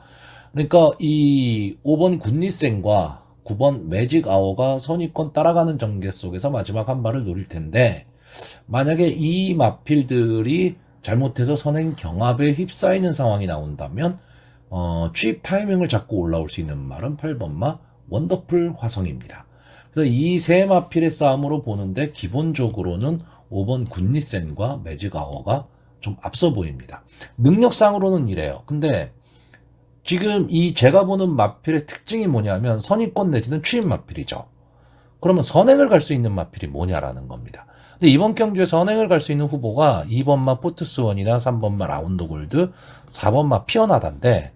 그러니까 이 5번 굿니센과 9번 매직 아워가 선입권 따라가는 전개 속에서 마지막 한 발을 노릴 텐데, 만약에 이 마필들이 잘못해서 선행 경합에 휩싸이는 상황이 나온다면 취입 타이밍을 잡고 올라올 수 있는 말은 8번마 원더풀 화성입니다. 그래서 이 세 마필의 싸움으로 보는데 기본적으로는 5번 굿니센과 매직아워가 좀 앞서 보입니다. 능력상으로는 이래요. 근데 지금 이 제가 보는 마필의 특징이 뭐냐면 선입권 내지는 취입 마필이죠. 그러면 선행을 갈 수 있는 마필이 뭐냐라는 겁니다. 근데 이번 경주에 선행을 갈 수 있는 후보가 2번마 포트스원이나 3번마 라운드골드, 4번마 피어나다인데,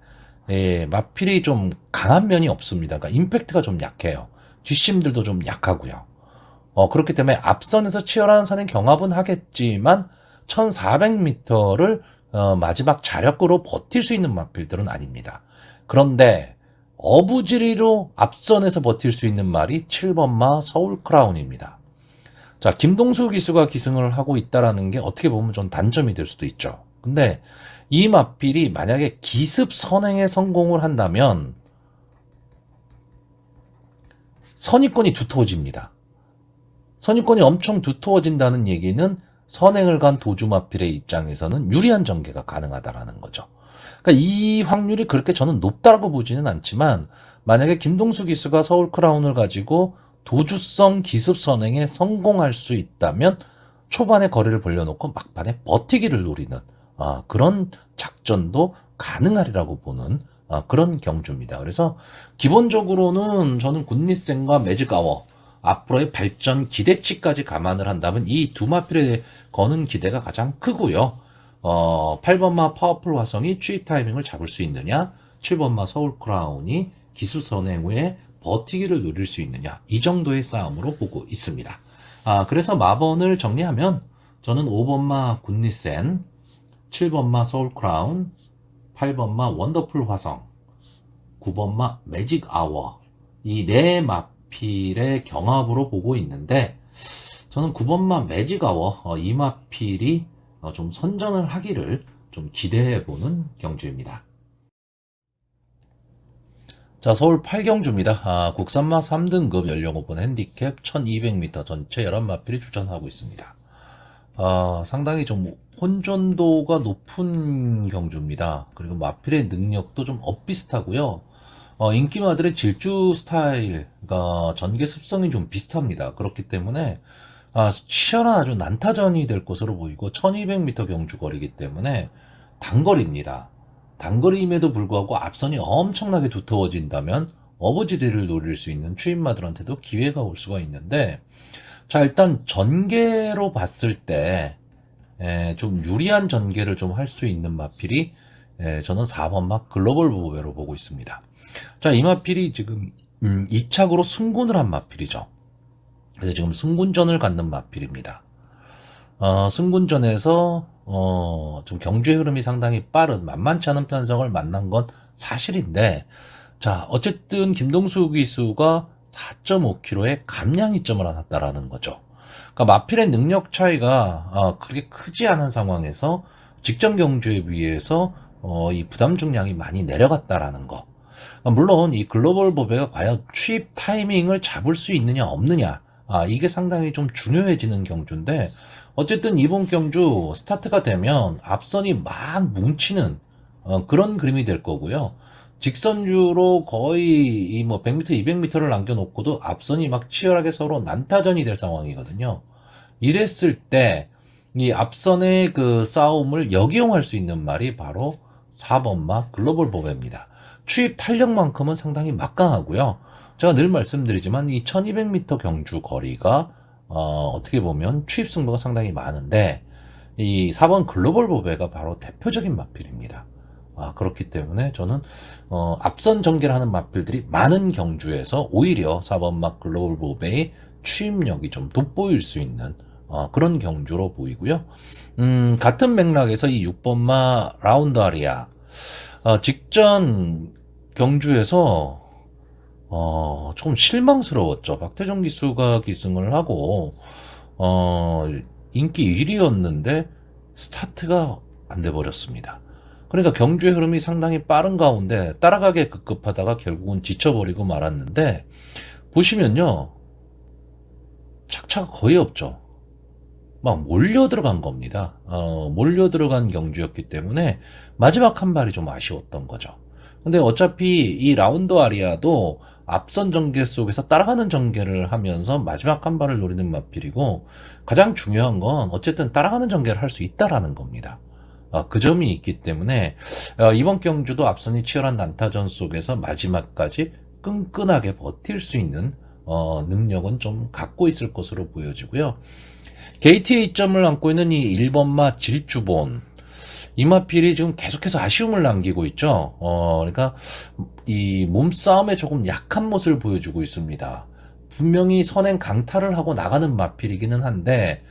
마필이 좀 강한 면이 없습니다. 그러니까 임팩트가 좀 약해요. 뒷심들도 좀 약하고요. 그렇기 때문에 앞선에서 치열한 선행 경합은 하겠지만 1400m를 마지막 자력으로 버틸 수 있는 마필들은 아닙니다. 그런데 어부지리로 앞선에서 버틸 수 있는 말이 7번마 서울 크라운입니다. 자, 김동수 기수가 기승을 하고 있다라는 게 어떻게 보면 좀 단점이 될 수도 있죠. 근데 이 마필이 만약에 기습 선행에 성공을 한다면 선입권이 두터워집니다. 선입권이 엄청 두터워진다는 얘기는 선행을 간 도주 마필의 입장에서는 유리한 전개가 가능하다라는 거죠. 그러니까 이 확률이 그렇게 저는 높다고 보지는 않지만, 만약에 김동수 기수가 서울 크라운을 가지고 도주성 기습 선행에 성공할 수 있다면 초반에 거리를 벌려놓고 막판에 버티기를 노리는 그런 작전도 가능하리라고 보는 그런 경주입니다. 그래서 기본적으로는 저는 굿니센과 매직아워 앞으로의 발전 기대치까지 감안을 한다면 이 두 마필에 거는 기대가 가장 크고요. 8번마 파워풀 화성이 취입 타이밍을 잡을 수 있느냐, 7번마 서울 크라운이 기술 선행 후에 버티기를 노릴 수 있느냐, 이 정도의 싸움으로 보고 있습니다. 그래서 마번을 정리하면 저는 5번마 굿니센, 7번마 서울 크라운, 8번마 원더풀 화성, 9번마 매직 아워, 이 네 마필의 경합으로 보고 있는데, 저는 9번마 매직 아워 이 마필이 좀 선전을 하기를 좀 기대해보는 경주입니다. 자, 서울 8경주입니다. 국산마 3등급 연령 오픈 핸디캡 1200m 전체 11마필이 출전하고 있습니다. 상당히 좀 혼전도가 높은 경주입니다. 그리고 마필의 능력도 좀 엇비슷하고요. 인기마들의 질주 스타일, 그러니까 전개 습성이 좀 비슷합니다. 그렇기 때문에 치열한 아주 난타전이 될 것으로 보이고 1200m 경주 거리이기 때문에 단거리입니다. 단거리임에도 불구하고 앞선이 엄청나게 두터워진다면 어부지리를 노릴 수 있는 추임마들한테도 기회가 올 수가 있는데, 자, 일단 전개로 봤을 때 좀 유리한 전개를 좀 할 수 있는 마필이 저는 4번마 글로벌 보배로 보고 있습니다. 자, 이 마필이 지금 2착으로 승군을 한 마필이죠. 그래서 지금 승군전을 갖는 마필입니다. 승군전에서 좀 경주의 흐름이 상당히 빠른 만만치 않은 편성을 만난 건 사실인데, 자, 어쨌든 김동수 기수가 4.5km의 감량 이점을 안았다라는 거죠. 그러니까 마필의 능력 차이가 그렇게 크지 않은 상황에서 직전 경주에 비해서 이 부담 중량이 많이 내려갔다라는 거. 물론 이 글로벌 보배가 과연 취입 타이밍을 잡을 수 있느냐 없느냐, 이게 상당히 좀 중요해지는 경주인데, 어쨌든 이번 경주 스타트가 되면 앞선이 막 뭉치는 그런 그림이 될 거고요. 직선주로 거의 이 100m, 200m를 남겨놓고도 앞선이 막 치열하게 서로 난타전이 될 상황이거든요. 이랬을 때 이 앞선의 그 싸움을 역이용할 수 있는 말이 바로 4번마 글로벌 보배입니다. 추입 탄력만큼은 상당히 막강하고요. 제가 늘 말씀드리지만 이 1200m 경주 거리가 어떻게 보면 추입 승부가 상당히 많은데 이 4번 글로벌 보배가 바로 대표적인 마필입니다. 그렇기 때문에 저는 앞선 전개를 하는 마필들이 많은 경주에서 오히려 4번마 글로벌 보배의 추입력이 좀 돋보일 수 있는 그런 경주로 보이고요. 같은 맥락에서 이 6번마 라운드 아리아 직전 경주에서 조금 실망스러웠죠. 박태정 기수가 기승을 하고 인기 1위였는데 스타트가 안 돼 버렸습니다. 그러니까 경주의 흐름이 상당히 빠른 가운데 따라가게 급급하다가 결국은 지쳐버리고 말았는데 보시면요, 착차가 거의 없죠. 막 몰려 들어간 겁니다. 몰려 들어간 경주였기 때문에 마지막 한 발이 좀 아쉬웠던 거죠. 근데 어차피 이 라운드 아리아도 앞선 전개 속에서 따라가는 전개를 하면서 마지막 한 발을 노리는 마필이고, 가장 중요한 건 어쨌든 따라가는 전개를 할 수 있다라는 겁니다. 그 점이 있기 때문에 이번 경주도 앞선이 치열한 난타전 속에서 마지막까지 끈끈하게 버틸 수 있는 능력은 좀 갖고 있을 것으로 보여지고요. 게이트의 이점을 안고 있는 이 1번마 질주본, 이 마필이 지금 계속해서 아쉬움을 남기고 있죠. 그러니까 이 몸싸움에 조금 약한 모습을 보여주고 있습니다. 분명히 선행 강타를 하고 나가는 마필이기는 한데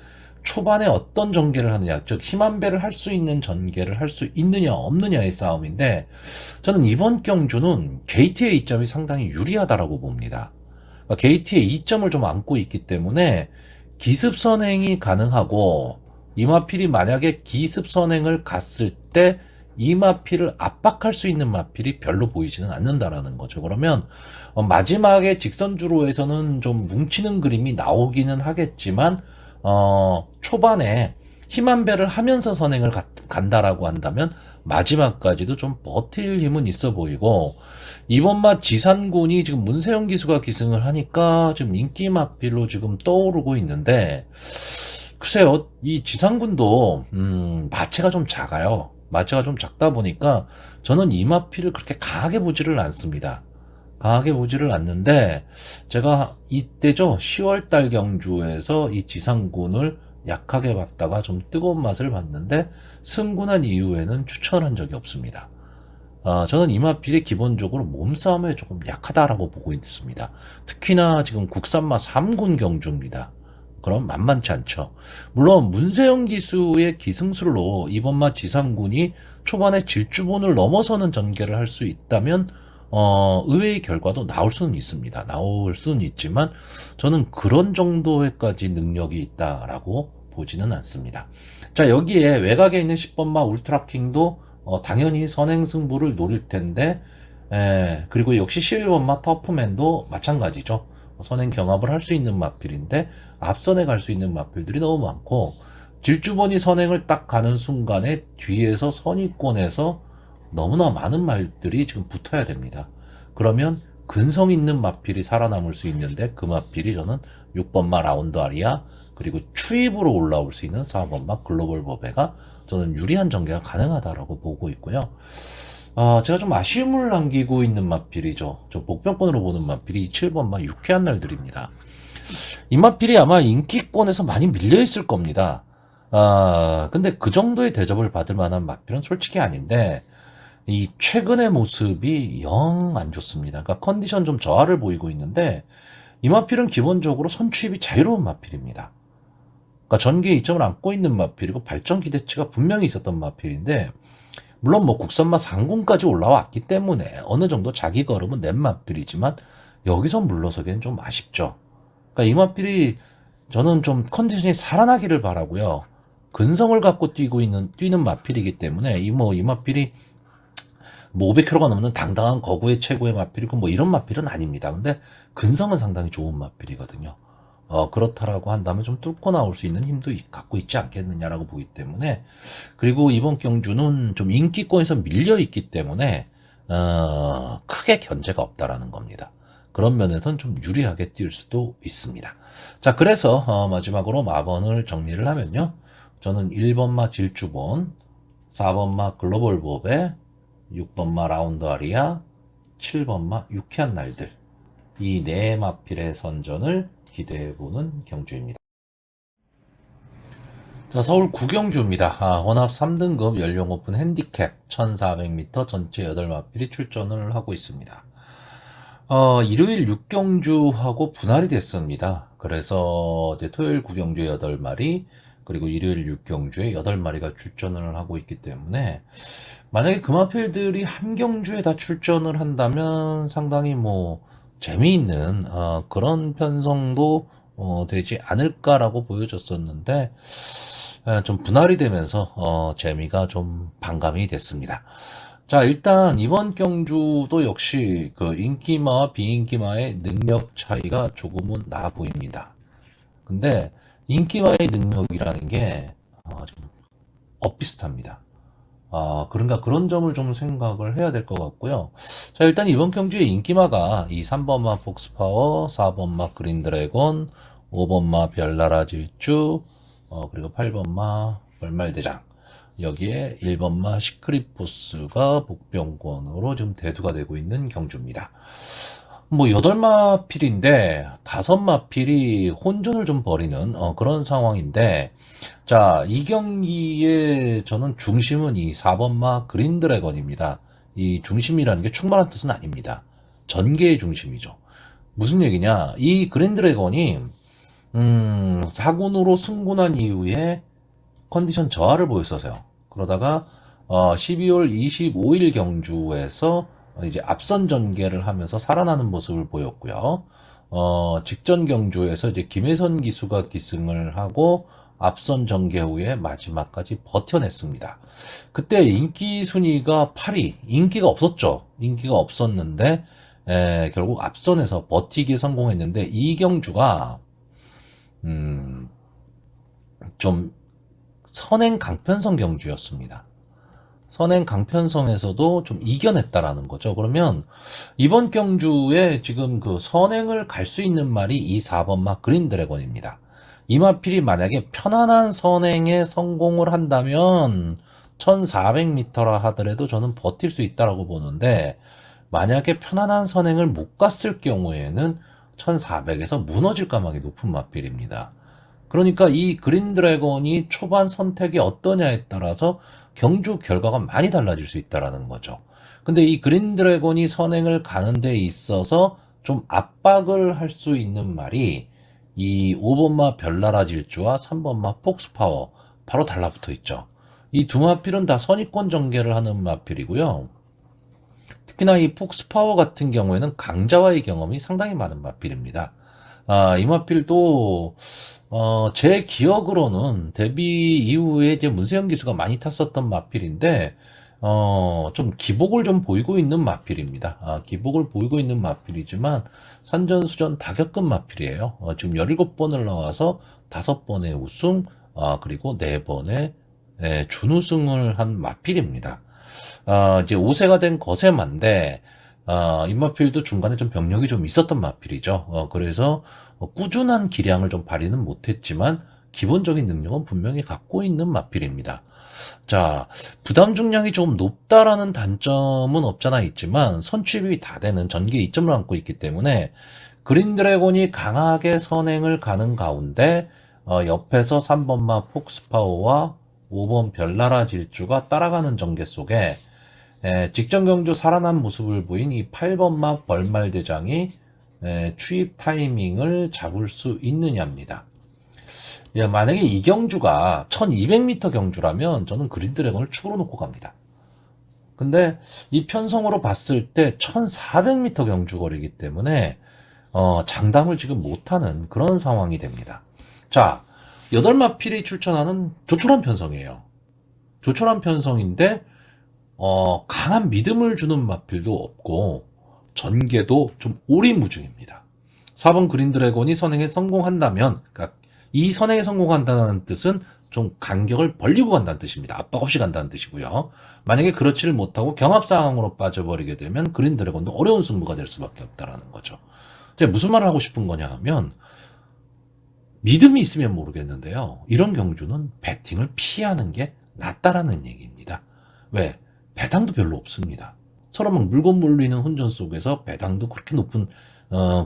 초반에 어떤 전개를 하느냐, 즉 힘한 배를 할 수 있는 전개를 할 수 있느냐 없느냐의 싸움인데, 저는 이번 경주는 게이트의 이점이 상당히 유리하다라고 봅니다. 그러니까 게이트의 이점을 좀 안고 있기 때문에 기습 선행이 가능하고, 이마필이 만약에 기습 선행을 갔을 때 이마필을 압박할 수 있는 마필이 별로 보이지는 않는다라는 거죠. 그러면 마지막에 직선주로에서는 좀 뭉치는 그림이 나오기는 하겠지만 초반에 힘한 배를 하면서 선행을 간다라고 한다면 마지막까지도 좀 버틸 힘은 있어 보이고, 이번마 지산군이 지금 문세영 기수가 기승을 하니까 지금 인기 마필로 지금 떠오르고 있는데, 글쎄요, 이 지산군도 마체가 좀 작아요. 마체가 좀 작다 보니까 저는 이 마필을 그렇게 강하게 보지를 않습니다. 강하게 보지를 않는데, 제가 이때죠, 10월달 경주에서 이 지상군을 약하게 봤다가 좀 뜨거운 맛을 봤는데 승군한 이후에는 추천한 적이 없습니다. 저는 이 마필이 기본적으로 몸싸움에 조금 약하다라고 보고 있습니다. 특히나 지금 국산마 3군 경주입니다. 그럼 만만치 않죠. 물론 문세영 기수의 기승술로 이번마 지상군이 초반에 질주본을 넘어서는 전개를 할 수 있다면 의외의 결과도 나올 수는 있습니다. 나올 수는 있지만 저는 그런 정도의까지 능력이 있다라고 보지는 않습니다. 자, 여기에 외곽에 있는 10번마 울트라킹도 당연히 선행 승부를 노릴 텐데, 그리고 역시 11번마 터프맨도 마찬가지죠. 선행 경합을 할 수 있는 마필인데 앞선에 갈 수 있는 마필들이 너무 많고, 질주번이 선행을 딱 가는 순간에 뒤에서 선입권에서 너무나 많은 말들이 지금 붙어야 됩니다. 그러면 근성 있는 마필이 살아남을 수 있는데, 그 마필이 저는 6번마 라운드 아리아, 그리고 추입으로 올라올 수 있는 4번마 글로벌 버베가 저는 유리한 전개가 가능하다라고 보고 있고요. 제가 좀 아쉬움을 남기고 있는 마필이죠. 저 복병권으로 보는 마필이 7번마 유쾌한 날들입니다. 이 마필이 아마 인기권에서 많이 밀려있을 겁니다. 근데 그 정도의 대접을 받을 만한 마필은 솔직히 아닌데, 이 최근의 모습이 영 안 좋습니다. 그러니까 컨디션 좀 저하를 보이고 있는데, 이 마필은 기본적으로 선취입이 자유로운 마필입니다. 그러니까 전개에 이점을 안고 있는 마필이고 발전 기대치가 분명히 있었던 마필인데, 물론 뭐 국산마 상군까지 올라왔기 때문에 어느 정도 자기 걸음은 낸 마필이지만 여기서 물러서기는 좀 아쉽죠. 그러니까 이 마필이 저는 좀 컨디션이 살아나기를 바라고요. 근성을 갖고 뛰는 마필이기 때문에 이 마필이 뭐 500km가 넘는 당당한 거구의 최고의 마필이고 뭐 이런 마필은 아닙니다. 근데 근성은 상당히 좋은 마필이거든요. 그렇다라고 한다면 좀 뚫고 나올 수 있는 힘도 갖고 있지 않겠느냐라고 보기 때문에, 그리고 이번 경주는 좀 인기권에서 밀려 있기 때문에 크게 견제가 없다라는 겁니다. 그런 면에서는 좀 유리하게 뛸 수도 있습니다. 자, 그래서 마지막으로 마번을 정리를 하면요, 저는 1번마 질주본, 4번마 글로벌 보배, 6번마 라운드 아리아, 7번마 유쾌한 날들, 이 네 마필의 선전을 기대해보는 경주입니다. 자, 서울 구경주입니다. 혼합 3등급 연령 오픈 핸디캡 1400m 전체 8마필이 출전을 하고 있습니다. 일요일 6경주하고 분할이 됐습니다. 그래서 이제 토요일 9경주에 8마리, 그리고 일요일 6경주에 8마리가 출전을 하고 있기 때문에, 만약에 금화필들이 한 경주에 다 출전을 한다면 상당히 재미있는, 그런 편성도, 되지 않을까라고 보여졌었는데, 좀 분할이 되면서, 재미가 좀 반감이 됐습니다. 자, 일단 이번 경주도 역시 그 인기마와 비인기마의 능력 차이가 조금은 나 보입니다. 근데 인기마의 능력이라는 게 좀 엇비슷합니다. 그런가 그런 점을 좀 생각을 해야 될 것 같고요. 자, 일단 이번 경주의 인기마가 이 3번마 폭스파워, 4번마 그린드래곤, 5번마 별나라 질주, 그리고 8번마 벌말대장, 여기에 1번마 시크릿보스가 복병권으로 좀 대두가 되고 있는 경주입니다. 8마필인데 5마필이 혼전을 좀 벌이는 그런 상황인데, 자, 이 경기에 저는 중심은 이 4번마 그린드래곤입니다. 이 중심이라는 게 충만한 뜻은 아닙니다. 전개의 중심이죠. 무슨 얘기냐? 이 그린드래곤이 4군으로 승군한 이후에 컨디션 저하를 보였어서요. 그러다가 12월 25일 경주에서 이제 앞선 전개를 하면서 살아나는 모습을 보였고요. 직전 경주에서 이제 김혜선 기수가 기승을 하고 앞선 전개 후에 마지막까지 버텨냈습니다. 그때 인기 순위가 8위, 인기가 없었죠. 인기가 없었는데 결국 앞선에서 버티기에 성공했는데, 이 경주가 좀 선행 강편성 경주였습니다. 선행 강편성에서도 좀 이겨냈다라는 거죠. 그러면 이번 경주에 지금 그 선행을 갈 수 있는 말이 이 4번마 그린드래곤입니다. 이 마필이 만약에 편안한 선행에 성공을 한다면 1400m라 하더라도 저는 버틸 수 있다라고 보는데, 만약에 편안한 선행을 못 갔을 경우에는 1400에서 무너질 가망이 높은 마필입니다. 그러니까 이 그린드래곤이 초반 선택이 어떠냐에 따라서 경주 결과가 많이 달라질 수 있다는 거죠. 근데 이 그린드래곤이 선행을 가는 데 있어서 좀 압박을 할 수 있는 말이 이 5번마 별나라 질주와 3번마 폭스파워, 바로 달라붙어 있죠. 이 두 마필은 다 선의권 전개를 하는 마필이고요. 특히나 이 폭스파워 같은 경우에는 강자와의 경험이 상당히 많은 마필입니다. 이 마필도 제 기억으로는 데뷔 이후에 이제 문세영 기수가 많이 탔었던 마필인데, 좀 기복을 좀 보이고 있는 마필입니다. 기복을 보이고 있는 마필이지만 산전수전 다 겪은 마필이에요. 지금 17번을 나와서 5번의 우승, 그리고 4번의 준우승을 한 마필입니다. 이제 5세가 된 거세만데, 이 마필도 중간에 좀 병력이 좀 있었던 마필이죠. 그래서 꾸준한 기량을 좀 발휘는 못했지만 기본적인 능력은 분명히 갖고 있는 마필입니다. 자, 부담 중량이 좀 높다라는 단점은 없잖아 있지만 선취비 다 되는 전개 2점을 안고 있기 때문에 그린드래곤이 강하게 선행을 가는 가운데 옆에서 3번마 폭스파워와 5번 별나라 질주가 따라가는 전개 속에 직전 경주 살아난 모습을 보인 이 8번마 벌말대장이 추입 타이밍을 잡을 수 있느냐입니다. 만약에 이 경주가 1200m 경주라면 저는 그린드래곤을 축으로 놓고 갑니다. 근데 이 편성으로 봤을 때 1400m 경주 거리이기 때문에 장담을 지금 못하는 그런 상황이 됩니다. 자, 8마필이 출전하는 조촐한 편성이에요. 조촐한 편성인데 강한 믿음을 주는 마필도 없고 전개도 좀 오리무중입니다. 4번 그린드래곤이 선행에 성공한다면, 그러니까 이 선행에 성공한다는 뜻은 좀 간격을 벌리고 간다는 뜻입니다. 압박 없이 간다는 뜻이고요. 만약에 그렇지를 못하고 경합 상황으로 빠져버리게 되면 그린드래곤도 어려운 승부가 될 수밖에 없다라는 거죠. 제가 무슨 말을 하고 싶은 거냐 하면, 믿음이 있으면 모르겠는데요. 이런 경주는 배팅을 피하는 게 낫다라는 얘기입니다. 왜? 배당도 별로 없습니다. 서로 막 물건 물리는 혼전 속에서 배당도 그렇게 높은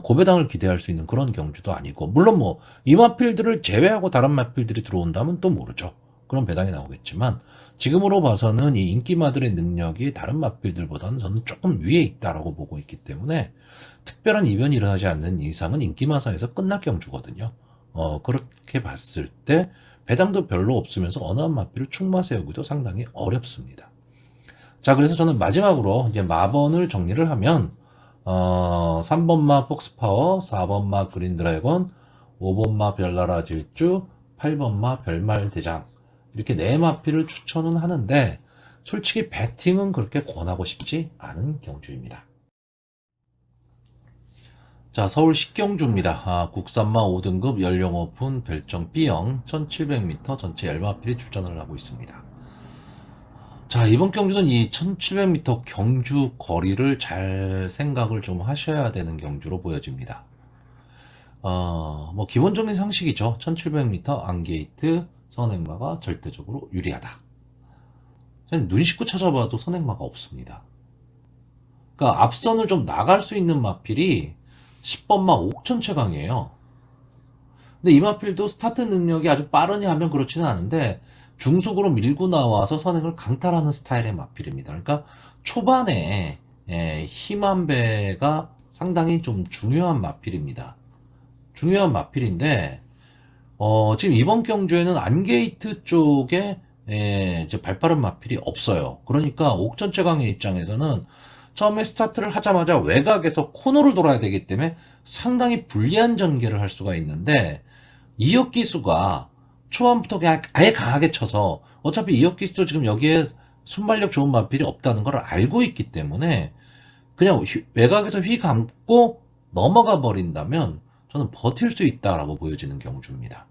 고배당을 기대할 수 있는 그런 경주도 아니고, 물론 뭐 이 마필들을 제외하고 다른 마필들이 들어온다면 또 모르죠. 그런 배당이 나오겠지만 지금으로 봐서는 이 인기마들의 능력이 다른 마필들보다는 저는 조금 위에 있다라고 보고 있기 때문에 특별한 이변이 일어나지 않는 이상은 인기마사에서 끝날 경주거든요. 그렇게 봤을 때 배당도 별로 없으면서 어느 한 마필을 축마 세우기도 상당히 어렵습니다. 자, 그래서 저는 마지막으로 이제 마번을 정리를 하면 3번마 폭스파워, 4번마 그린드래곤, 5번마 별나라 질주, 8번마 별말대장, 이렇게 네 마필을 추천은 하는데 솔직히 배팅은 그렇게 권하고 싶지 않은 경주입니다. 자, 서울 식경주입니다. 국산마 5등급 연령 오픈 별정 B형 1700m 전체 10마필이 출전을 하고 있습니다. 자, 이번 경주는 이 1700m 경주 거리를 잘 생각을 좀 하셔야 되는 경주로 보여집니다. 뭐 기본적인 상식이죠. 1700m 안게이트 선행마가 절대적으로 유리하다. 눈 씻고 찾아봐도 선행마가 없습니다. 그러니까 앞선을 좀 나갈 수 있는 마필이 10번마 옥천최강이에요. 근데 이 마필도 스타트 능력이 아주 빠르냐 하면 그렇지는 않은데 중속으로 밀고 나와서 선행을 강탈하는 스타일의 마필입니다. 그러니까 초반에 힘한 배가 상당히 좀 중요한 마필입니다. 중요한 마필인데 지금 이번 경주에는 안게이트 쪽에 발빠른 마필이 없어요. 그러니까 옥천최강의 입장에서는 처음에 스타트를 하자마자 외곽에서 코너를 돌아야 되기 때문에 상당히 불리한 전개를 할 수가 있는데, 이역기수가 초반부터 그냥 아예 강하게 쳐서 어차피 이역기수도 지금 여기에 순발력 좋은 마필이 없다는 걸 알고 있기 때문에 그냥 외곽에서 휘 감고 넘어가 버린다면 저는 버틸 수 있다라고 보여지는 경주입니다.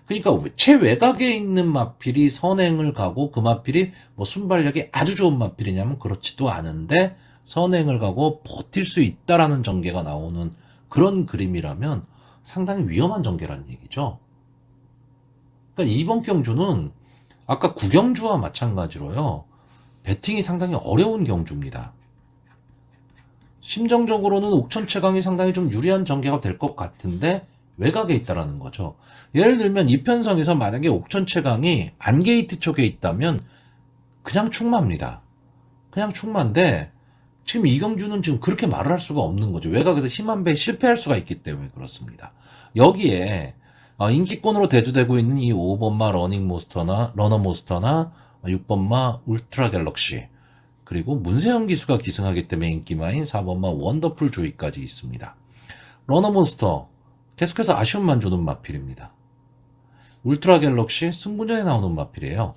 그러니까 최외곽에 있는 마필이 선행을 가고 그 마필이 뭐 순발력이 아주 좋은 마필이냐면 그렇지도 않은데 선행을 가고 버틸 수 있다라는 전개가 나오는 그런 그림이라면 상당히 위험한 전개라는 얘기죠. 그러니까 이번 경주는 아까 구경주와 마찬가지로요, 배팅이 상당히 어려운 경주입니다. 심정적으로는 옥천최강이 상당히 좀 유리한 전개가 될 것 같은데 외곽에 있다라는 거죠. 예를 들면 이 편성에서 만약에 옥천최강이 안게이트 쪽에 있다면 그냥 축마입니다. 그냥 축마인데 지금 이 경주는 지금 그렇게 말을 할 수가 없는 거죠. 외곽에서 힘한 배에 실패할 수가 있기 때문에 그렇습니다. 여기에 인기권으로 대두되고 있는 이 5번마 러너모스터나 6번마 울트라 갤럭시, 그리고 문세영 기수가 기승하기 때문에 인기마인 4번마 원더풀 조이까지 있습니다. 러너몬스터 계속해서 아쉬움만 주는 마필입니다. 울트라 갤럭시 승부전에 나오는 마필이에요.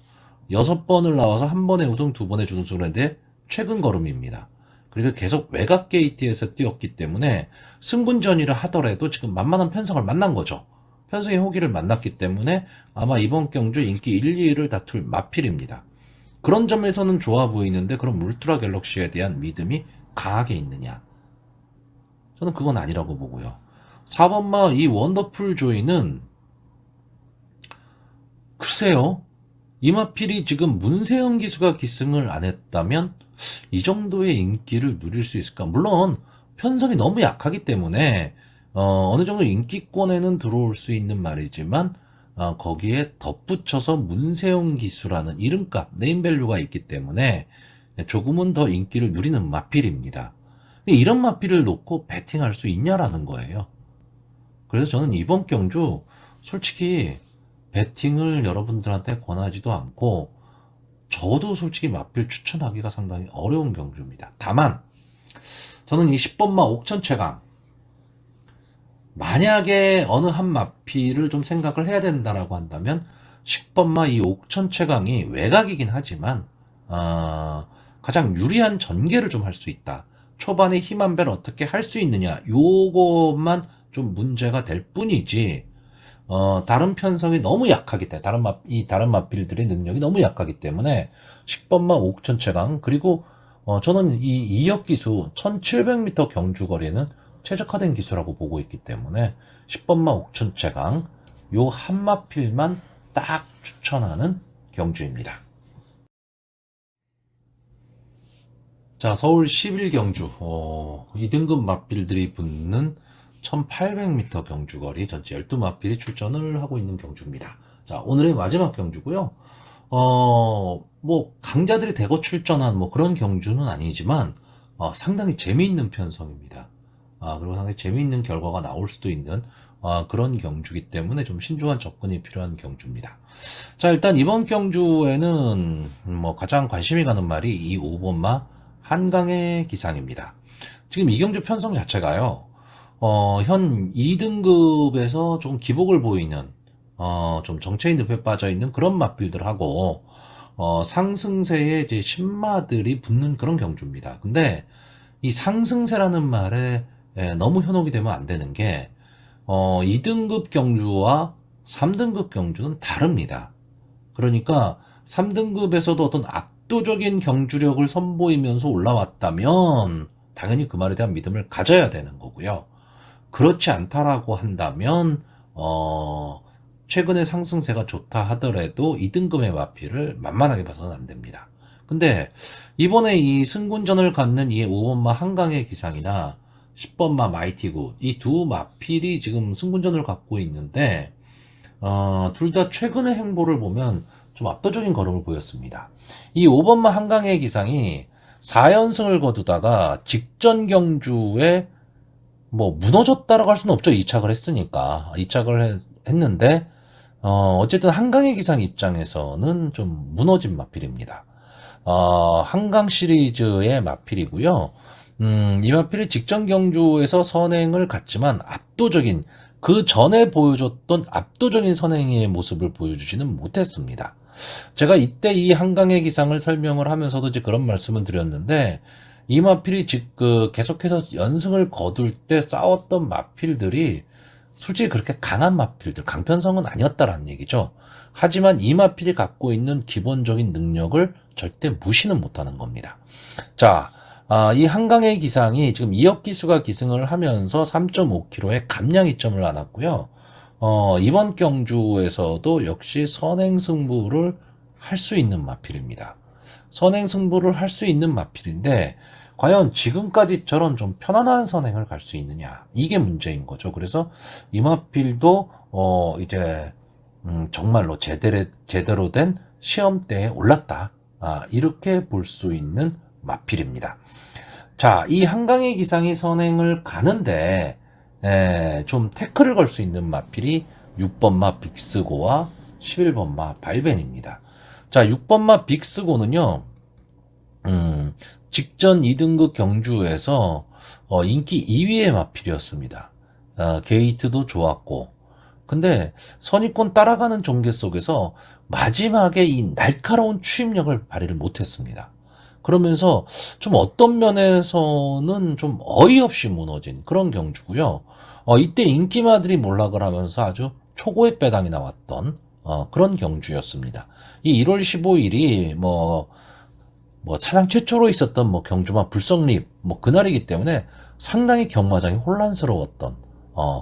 6번을 나와서 한 번에 우승, 2번에 준우승을 했는데 최근 걸음입니다. 그리고 계속 외곽 게이트에서 뛰었기 때문에 승군전이라 하더라도 지금 만만한 편성을 만난 거죠. 편성의 호기를 만났기 때문에 아마 이번 경주 인기 1, 2위를 다툴 마필입니다. 그런 점에서는 좋아 보이는데 그럼 울트라 갤럭시에 대한 믿음이 강하게 있느냐? 저는 그건 아니라고 보고요. 4번마 이 원더풀 조이는 글쎄요, 이 마필이 지금 문세영 기수가 기승을 안 했다면 이 정도의 인기를 누릴 수 있을까? 물론 편성이 너무 약하기 때문에 어느 정도 인기권에는 들어올 수 있는 말이지만 거기에 덧붙여서 문세영 기수라는 이름값, 네임밸류가 있기 때문에 조금은 더 인기를 누리는 마필입니다. 이런 마필을 놓고 배팅할 수 있냐라는 거예요. 그래서 저는 이번 경주 솔직히 배팅을 여러분들한테 권하지도 않고 저도 솔직히 마필 추천하기가 상당히 어려운 경주입니다. 다만 저는 이 10번마 옥천최강, 만약에 어느 한 마필을 좀 생각을 해야 된다라고 한다면 10번마 이 옥천최강이 외곽이긴 하지만 가장 유리한 전개를 좀 할 수 있다. 초반에 힘한 배를 어떻게 할 수 있느냐, 요것만 좀 문제가 될 뿐이지 다른 편성이 너무 약하기 때문에 다른 마필들의 능력이 너무 약하기 때문에 10번마 옥천최강, 그리고 저는 이 이역 기수 1700m 경주 거리에는 최적화된 기수라고 보고 있기 때문에 10번마 옥천최강, 요 한 마필만 딱 추천하는 경주입니다. 자, 서울 11경주 2등급 마필들이 붙는 1800m 경주거리 전체 12마필이 출전을 하고 있는 경주입니다. 자, 오늘의 마지막 경주고요. 뭐 강자들이 대거 출전한 뭐 그런 경주는 아니지만 상당히 재미있는 편성입니다. 그리고 상당히 재미있는 결과가 나올 수도 있는 그런 경주이기 때문에 좀 신중한 접근이 필요한 경주입니다. 자, 일단 이번 경주에는 뭐 가장 관심이 가는 말이 이 5번마 한강의 기상입니다. 지금 이 경주 편성 자체가요, 현 2등급에서 좀 기복을 보이는, 좀 정체인 늪에 빠져 있는 그런 마필들하고, 상승세에 이제 신마들이 붙는 그런 경주입니다. 근데 이 상승세라는 말에 너무 현혹이 되면 안 되는 게, 2등급 경주와 3등급 경주는 다릅니다. 그러니까 3등급에서도 어떤 압도적인 경주력을 선보이면서 올라왔다면 당연히 그 말에 대한 믿음을 가져야 되는 거고요. 그렇지 않다라고 한다면 최근에 상승세가 좋다 하더라도 2등급의 마필을 만만하게 봐서는 안 됩니다. 근데 이번에 이 승군전을 갖는 이 5번마 한강의 기상이나 10번마 마이티굿 이 두 마필이 지금 승군전을 갖고 있는데 둘 다 최근의 행보를 보면 좀 압도적인 걸음을 보였습니다. 이 5번마 한강의 기상이 4연승을 거두다가 직전 경주에 뭐 무너졌다라고 할 수는 없죠. 이착을 했으니까. 이착을 했는데 어쨌든 한강의 기상 입장에서는 좀 무너진 마필입니다. 한강 시리즈의 마필이고요. 이 마필이 직전 경주에서 선행을 갔지만 압도적인 그 전에 보여줬던 압도적인 선행의 모습을 보여주지는 못했습니다. 제가 이때 이 한강의 기상을 설명을 하면서도 이제 그런 말씀을 드렸는데 이 마필이 계속해서 연승을 거둘 때 싸웠던 마필들이 솔직히 그렇게 강한 마필들, 강편성은 아니었다라는 얘기죠. 하지만 이 마필이 갖고 있는 기본적인 능력을 절대 무시는 못하는 겁니다. 자, 이 한강의 기상이 지금 이혁기수가 기승을 하면서 3.5km의 감량 이점을 안았고요. 이번 경주에서도 역시 선행승부를 할 수 있는 마필입니다. 선행승부를 할 수 있는 마필인데 과연 지금까지처럼 좀 편안한 선행을 갈 수 있느냐 이게 문제인 거죠. 그래서 이 마필도 이제 정말로 제대로 된 시험대에 올랐다, 이렇게 볼 수 있는 마필입니다. 자, 이 한강의 기상이 선행을 가는데 좀 태클을 걸 수 있는 마필이 6번마 빅스고와 11번마 발벤입니다. 자, 6번마 빅스고는요, 직전 2등급 경주에서 인기 2위의 마필이었습니다. 게이트도 좋았고, 근데 선입권 따라가는 전개 속에서 마지막에 이 날카로운 추임력을 발휘를 못했습니다. 그러면서 좀 어떤 면에서는 좀 어이없이 무너진 그런 경주고요. 이때 인기마들이 몰락을 하면서 아주 초고액 배당이 나왔던 그런 경주였습니다. 이 1월 15일이 뭐 사상 최초로 있었던 뭐 경주마 불성립 뭐 그날이기 때문에 상당히 경마장이 혼란스러웠던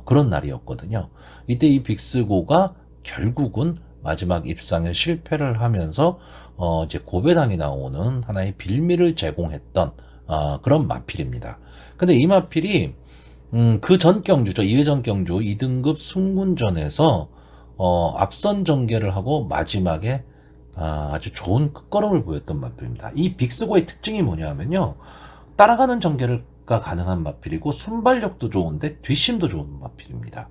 그런 날이었거든요. 이때 이 빅스고가 결국은 마지막 입상에 실패를 하면서 이제 고배당이 나오는 하나의 빌미를 제공했던 그런 마필입니다. 근데 이 마필이 그 전 경주죠. 2회전 경주 2등급 승군전에서 앞선 전개를 하고 마지막에 아주 좋은 끝걸음을 보였던 마필입니다. 이 빅스고의 특징이 뭐냐면요, 따라가는 전개가 가능한 마필이고 순발력도 좋은데 뒷심도 좋은 마필입니다.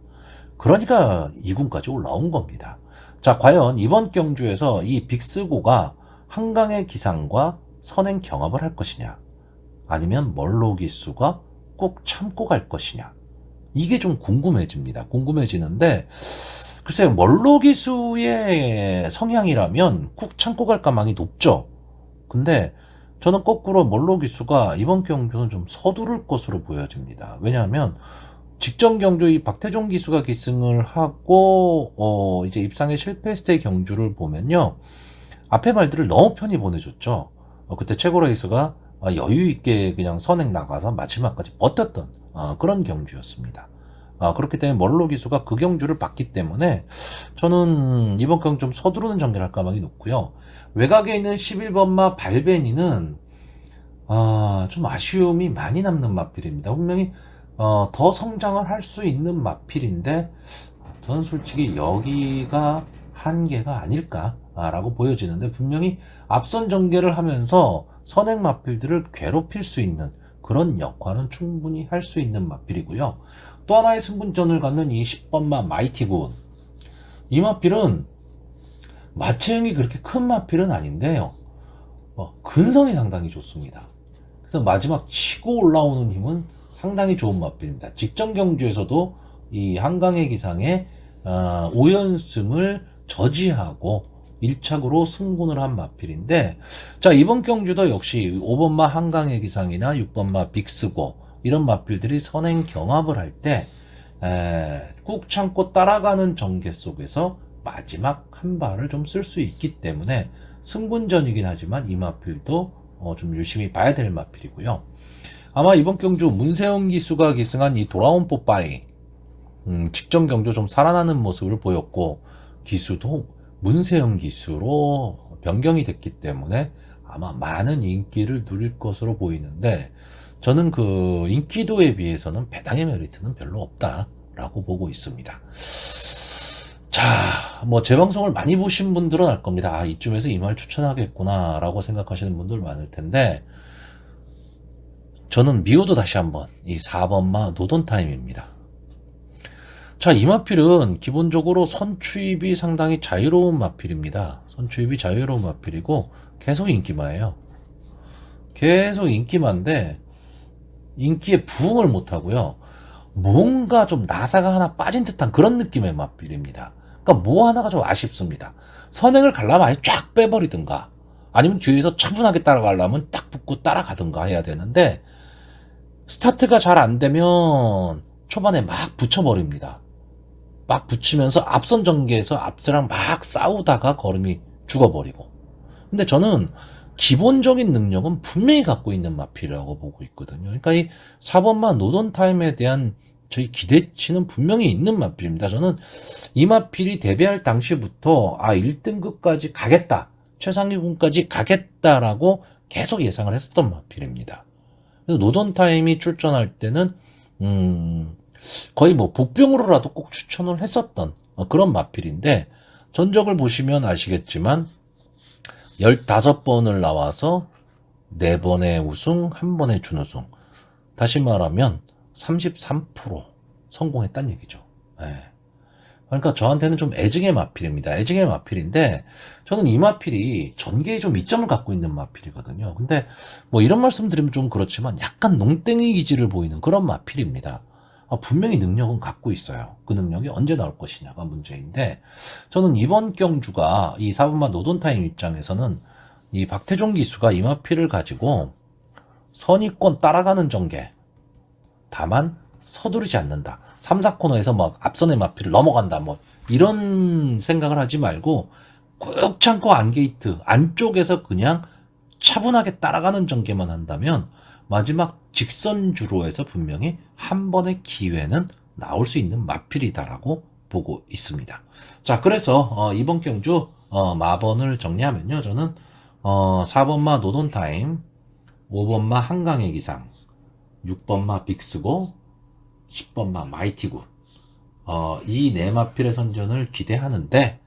그러니까 2군까지 올라온 겁니다. 자, 과연 이번 경주에서 이 빅스고가 한강의 기상과 선행 경합을 할 것이냐, 아니면 멀로기수가 꼭 참고 갈 것이냐, 이게 좀 궁금해집니다. 궁금해지는데 글쎄요, 멀로기수의 성향이라면 꾹 참고 갈 가망이 높죠. 근데 저는 거꾸로 멀로기수가 이번 경주는 좀 서두를 것으로 보여집니다. 왜냐하면 직전 경주 이 박태종 기수가 기승을 하고 이제 입상에 실패했을 때 경주를 보면요, 앞에 말들을 너무 편히 보내줬죠. 그때 최고레이스가 여유 있게 그냥 선행 나가서 마지막까지 버텼던 그런 경주였습니다. 그렇기 때문에 멀로 기수가 그 경주를 봤기 때문에 저는 이번 경주 좀 서두르는 전개를 할 가망이 높고요. 외곽에 있는 11번마 발베니는 좀 아쉬움이 많이 남는 마필입니다. 분명히 더 성장을 할 수 있는 마필인데 저는 솔직히 여기가 한계가 아닐까라고 보여지는데, 분명히 앞선 전개를 하면서 선행 마필들을 괴롭힐 수 있는 그런 역할은 충분히 할 수 있는 마필이고요. 또 하나의 승분전을 갖는 이 10번마 마이티군, 이 마필은 마체형이 그렇게 큰 마필은 아닌데요, 근성이 상당히 좋습니다. 그래서 마지막 치고 올라오는 힘은 상당히 좋은 마필입니다. 직전 경주에서도 이 한강의 기상에 5연승을 저지하고 1착으로 승군을 한 마필인데, 자, 이번 경주도 역시 5번마 한강의 기상이나 6번마 빅스고 이런 마필들이 선행 경합을 할 때 꾹 참고 따라가는 전개 속에서 마지막 한 발을 좀 쓸 수 있기 때문에 승군전이긴 하지만 이 마필도 좀 유심히 봐야 될 마필이고요. 아마 이번 경주 문세영 기수가 기승한 이 돌아온 뽀빠이, 직전 경주 좀 살아나는 모습을 보였고 기수도 문세영 기수로 변경이 됐기 때문에 아마 많은 인기를 누릴 것으로 보이는데, 저는 그 인기도에 비해서는 배당의 메리트는 별로 없다라고 보고 있습니다. 자, 뭐 제 방송을 많이 보신 분들은 알 겁니다. 이쯤에서 이 말 추천하겠구나 라고 생각하시는 분들 많을 텐데, 저는 미호도 다시 한번 이 4번마 노돈타임입니다. 자, 이 마필은 기본적으로 선추입이 상당히 자유로운 마필입니다. 선추입이 자유로운 마필이고 계속 인기마예요. 계속 인기마인데 인기에 부응을 못하고요, 뭔가 좀 나사가 하나 빠진 듯한 그런 느낌의 마필입니다. 그러니까 뭐 하나가 좀 아쉽습니다. 선행을 가려면 아예 쫙 빼버리든가, 아니면 뒤에서 차분하게 따라가려면 딱 붙고 따라가든가 해야 되는데, 스타트가 잘 안 되면 초반에 막 붙여버립니다. 막 붙이면서 앞선 전개에서 앞서랑 막 싸우다가 걸음이 죽어버리고. 근데 저는 기본적인 능력은 분명히 갖고 있는 마필이라고 보고 있거든요. 그러니까 이 4번마 노던타임에 대한 저희 기대치는 분명히 있는 마필입니다. 저는 이 마필이 데뷔할 당시부터 1등급까지 가겠다, 최상위 군까지 가겠다라고 계속 예상을 했었던 마필입니다. 그래서 노던타임이 출전할 때는 거의 뭐 복병으로라도 꼭 추천을 했었던 그런 마필인데, 전적을 보시면 아시겠지만 15번을 나와서 4번의 우승, 1번의 준우승, 다시 말하면 33% 성공했다는 얘기죠. 그러니까 저한테는 좀 애증의 마필입니다. 애증의 마필인데, 저는 이 마필이 전개에 좀 이점을 갖고 있는 마필이거든요. 근데 뭐 이런 말씀 드리면 좀 그렇지만 약간 농땡이 기질을 보이는 그런 마필입니다. 분명히 능력은 갖고 있어요. 그 능력이 언제 나올 것이냐가 문제인데, 저는 이번 경주가 이 4번마 노돈타임 입장에서는 이 박태종 기수가 이 마필을 가지고 선의권 따라가는 전개, 다만 서두르지 않는다, 3, 4코너에서 막 앞선의 마필을 넘어간다, 뭐 이런 생각을 하지 말고 꾹 참고 안게이트 안쪽에서 그냥 차분하게 따라가는 전개만 한다면 마지막 직선주로에서 분명히 한 번의 기회는 나올 수 있는 마필이다라고 보고 있습니다. 자, 그래서 이번 경주 마번을 정리하면요, 저는 4번마 노돈타임, 5번마 한강의 기상, 6번마 빅스고, 10번마 마이티군, 이 네 마필의 선전을 기대하는데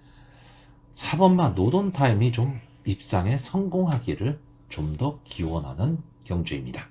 4번마 노돈타임이 좀 입상에 성공하기를 좀 더 기원하는 경주입니다.